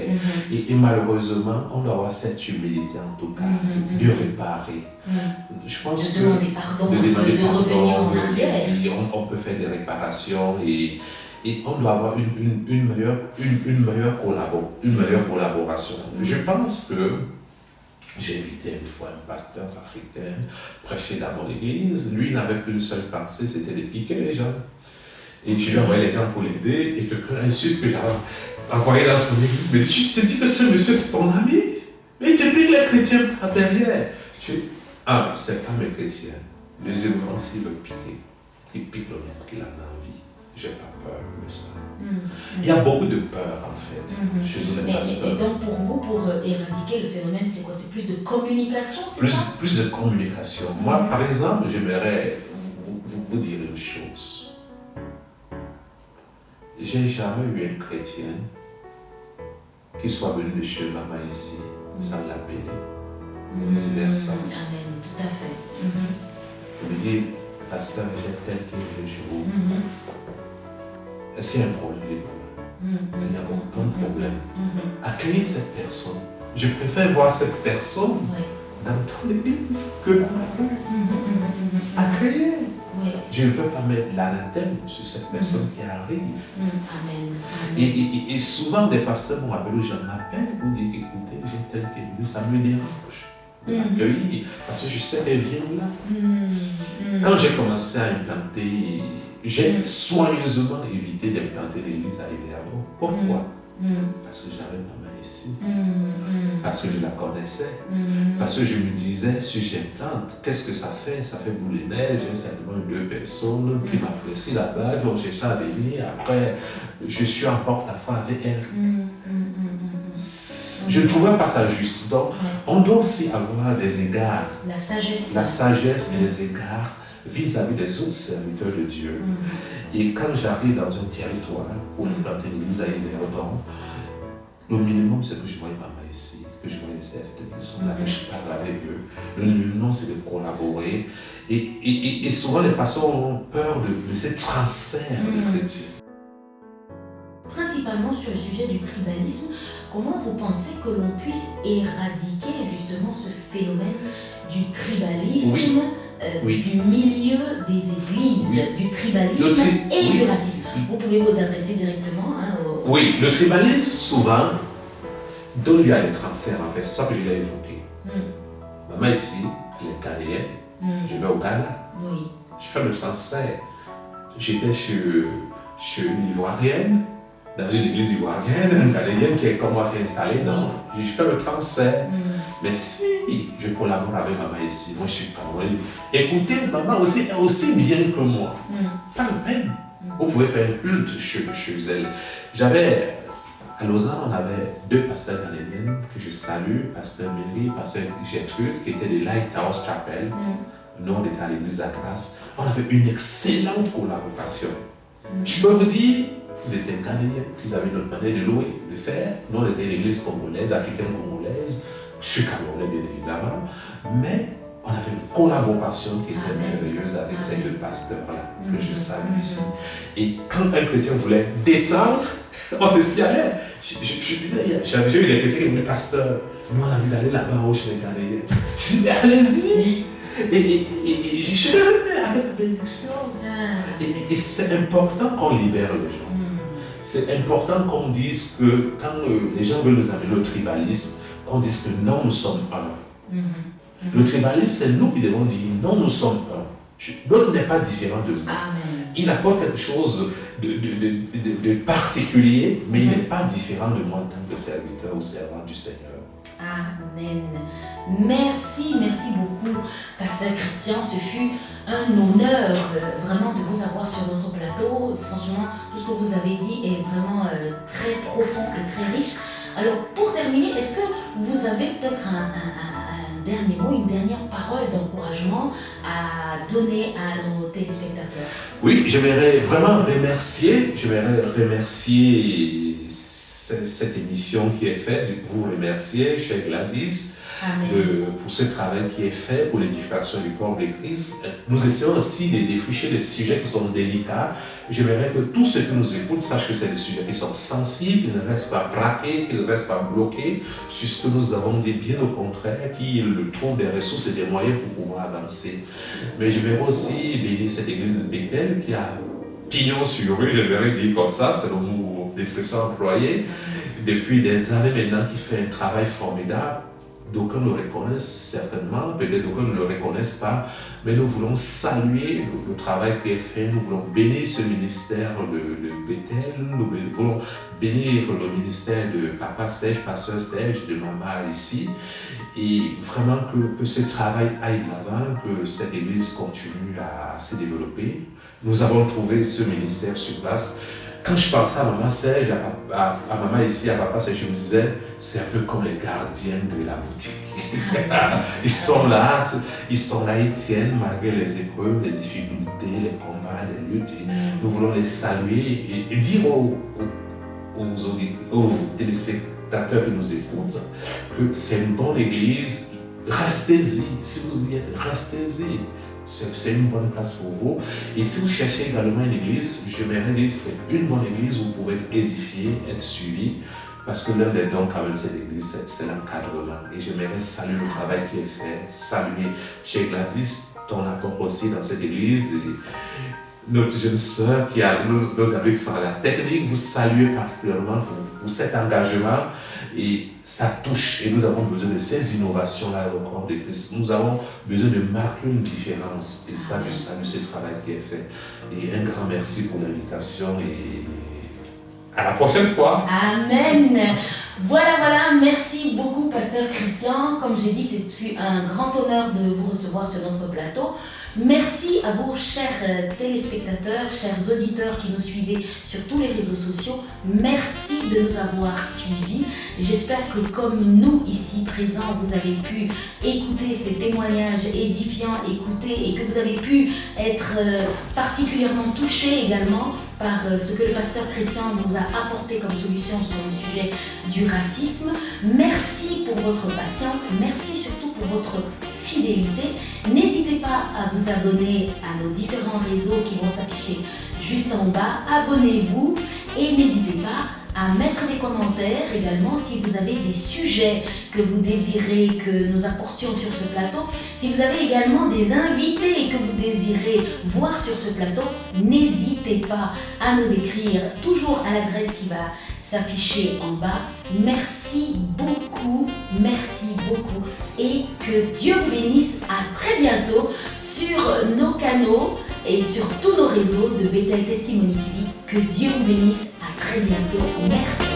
Et malheureusement, on doit avoir cette humilité en tout cas, de réparer. Je pense de demander pardon, de revenir en arrière. On peut faire des réparations et on doit avoir une meilleure collaboration. Je pense que j'ai invité une fois un pasteur africain prêcher dans mon église. Lui n'avait qu'une seule pensée, c'était de piquer les gens. Et je lui envoyais les gens pour l'aider. Et quelqu'un insiste que j'avais envoyé dans son église. Mais je te dis que ce monsieur c'est ton ami. Mais il te pique les chrétiens par derrière. Je dis, c'est pas mes chrétiens. Deuxièmement, s'il veut piquer, qu'il pique le monde qu'il a envie. J'ai pas peur de ça. Il y a beaucoup de peur en fait. Et donc pour vous, pour éradiquer le phénomène, c'est quoi? C'est plus de communication, c'est ça? Plus de communication. Moi, par exemple, j'aimerais vous dire une chose. J'ai jamais eu un chrétien qui soit venu de chez maman ici sans l'appeler. Vice versa. Amen, tout à fait. Je me dis, pasteur, j'ai tel qui est venu chez vous. Est-ce qu'il y a un problème Il n'y a aucun problème. Accueillez cette personne. Je préfère voir cette personne dans ton église que dans la rue, à crier. Oui. Je ne veux pas mettre l'anathème sur cette personne qui arrive. Amen. Et souvent, des pasteurs m'ont appelé, je m'appelle pour dire écoutez, j'ai tel qui est venu, ça me dérange de l'accueillir parce que je sais qu'elle vient là. Quand j'ai commencé à implanter, j'ai soigneusement évité d'implanter l'église à Iverno. Pourquoi? Parce que j'avais maman ici, parce que je la connaissais, parce que je me disais, si j'implante, qu'est-ce que ça fait? Ça fait boule de neige, j'ai simplement 2 personnes qui m'apprécient là-bas, qui vont chercher à venir, après je suis en porte-à-faux avec elles. Je ne trouvais pas ça juste. Donc, on doit aussi avoir des égards, la sagesse et les égards vis-à-vis des autres serviteurs de Dieu. Et quand j'arrive dans un territoire où je plante l'église à Yverdon, le minimum c'est que je voyais maman ici, que je voyais les serviteurs qui sont là, que je parle avec eux. Le minimum c'est de collaborer. Et souvent les pasteurs ont peur de ces transferts de chrétiens. Principalement sur le sujet du tribalisme, comment vous pensez que l'on puisse éradiquer justement ce phénomène du tribalisme, du milieu des églises, du tribalisme et du racisme? Vous pouvez vous adresser directement Oui, le tribalisme souvent donne lieu à des transferts en fait, c'est ça que je l'ai évoqué. Maman ici, elle est ghanéenne, je vais au Ghana, je fais le transfert. J'étais chez une Ivoirienne, dans une église ivoirienne, une ghanéenne qui est commencé à s'installer, non, je fais le transfert. Mais si je collabore avec maman ici, moi je suis camerounais, écoutez, maman aussi est aussi bien que moi. Pas le même. Vous pouvez faire un culte chez elle. À Lausanne, on avait 2 pasteurs ghanéennes que je salue, pasteur Mary, pasteur Gertrude, qui étaient de Lighthouse Chapel. Nous, on était à l'église de la Grâce. On avait une excellente collaboration. Je peux vous dire, vous étiez ghanéens, ils avaient notre manière de louer, de faire. Nous, on était une église congolaise, africaine congolaise. Je suis camerounais, bien évidemment. Mais on avait une collaboration qui était merveilleuse avec ces 2 pasteurs-là, que je salue ici. Et quand un chrétien voulait descendre, on s'est signalé. Je disais, j'ai eu des chrétiens qui venaient, pasteur, nous on a envie d'aller là-bas chez les Ghanéens. Je dis, mais allez-y. Et je suis revenu avec la bénédiction. Et c'est important qu'on libère les gens. C'est important qu'on dise que quand les gens veulent nous amener au tribalisme, qu'on dise que non, nous sommes un. Le tribalisme, c'est nous qui devons dire non, nous sommes un. L'autre n'est pas différent de vous. Il apporte quelque chose de particulier, mais il n'est pas différent de moi en tant que serviteur ou servant du Seigneur. Amen. Merci beaucoup, Pasteur Christian. Ce fut un honneur vraiment de vous avoir sur notre plateau. Franchement, tout ce que vous avez dit est vraiment très profond et très riche. Alors, pour terminer, est-ce que vous avez peut-être un dernier mot, une dernière parole d'encouragement à donner à nos téléspectateurs? Oui, j'aimerais vraiment remercier cette émission qui est faite. Je vous remercier, chère Gladys, pour ce travail qui est fait pour l'édification du corps de Christ. Nous essayons aussi de défricher des sujets qui sont délicats. J'aimerais que tous ceux qui nous écoutent sachent que c'est des sujets qui sont sensibles, qu'ils ne restent pas braqués, qu'ils ne restent pas bloqués sur ce que nous avons dit, bien au contraire, qu'ils trouvent des ressources et des moyens pour pouvoir avancer. Mais j'aimerais aussi bénir cette église de Bethel qui a pignon sur rue, j'aimerais dire comme ça, selon l'expression employée, depuis des années maintenant, qui fait un travail formidable. D'aucuns le reconnaissent certainement, peut-être d'aucuns ne le reconnaissent pas, mais nous voulons saluer le travail qui est fait, nous voulons bénir ce ministère de Bethel, nous voulons bénir le ministère de Papa Serge, Pasteur Serge, de Maman ici, et vraiment que ce travail aille de l'avant, que cette église continue à se développer. Nous avons trouvé ce ministère sur place. Quand je pensais à Maman Serge, à Maman ici, à Papa Serge, je me disais, c'est un peu comme les gardiens de la boutique. Ils sont là, ils tiennent malgré les épreuves, les difficultés, les combats, les luttes. Et nous voulons les saluer et dire aux téléspectateurs qui nous écoutent que c'est une bonne église. Restez-y, si vous y êtes, restez-y. C'est une bonne place pour vous. Et si vous cherchez également une église, j'aimerais dire que c'est une bonne église où vous pouvez être édifié, être suivi. Parce que l'un des dons qu'a de cette église, c'est l'encadrement. Et j'aimerais saluer le travail qui est fait, saluer chez Gladys, ton apport aussi dans cette église, et notre jeune sœur, nos amis qui sont à la technique, vous saluez particulièrement pour cet engagement. Et ça touche, et nous avons besoin de ces innovations-là au corps de Christ. Nous avons besoin de marquer une différence. Et ça, je salue ce travail qui est fait. Et un grand merci pour l'invitation. Et à la prochaine fois. Amen. Voilà, merci beaucoup, Pasteur Christian. Comme j'ai dit, ce fut un grand honneur de vous recevoir sur notre plateau. Merci à vous, chers téléspectateurs, chers auditeurs qui nous suivez sur tous les réseaux sociaux. Merci de nous avoir suivis. J'espère que comme nous ici présents, vous avez pu écouter ces témoignages édifiants, et que vous avez pu être particulièrement touchés également par ce que le pasteur Christian nous a apporté comme solution sur le sujet du racisme. Merci pour votre patience, merci surtout pour votre fidélité. N'hésitez pas à vous abonner à nos différents réseaux qui vont s'afficher juste en bas. Abonnez-vous et n'hésitez pas à mettre des commentaires également si vous avez des sujets que vous désirez que nous apportions sur ce plateau. Si vous avez également des invités que vous désirez voir sur ce plateau, n'hésitez pas à nous écrire toujours à l'adresse qui va s'afficher en bas. Merci beaucoup et que Dieu vous bénisse. À très bientôt sur nos canaux et sur tous nos réseaux de Bethel Testimony TV. Que Dieu vous bénisse. À très bientôt. Merci.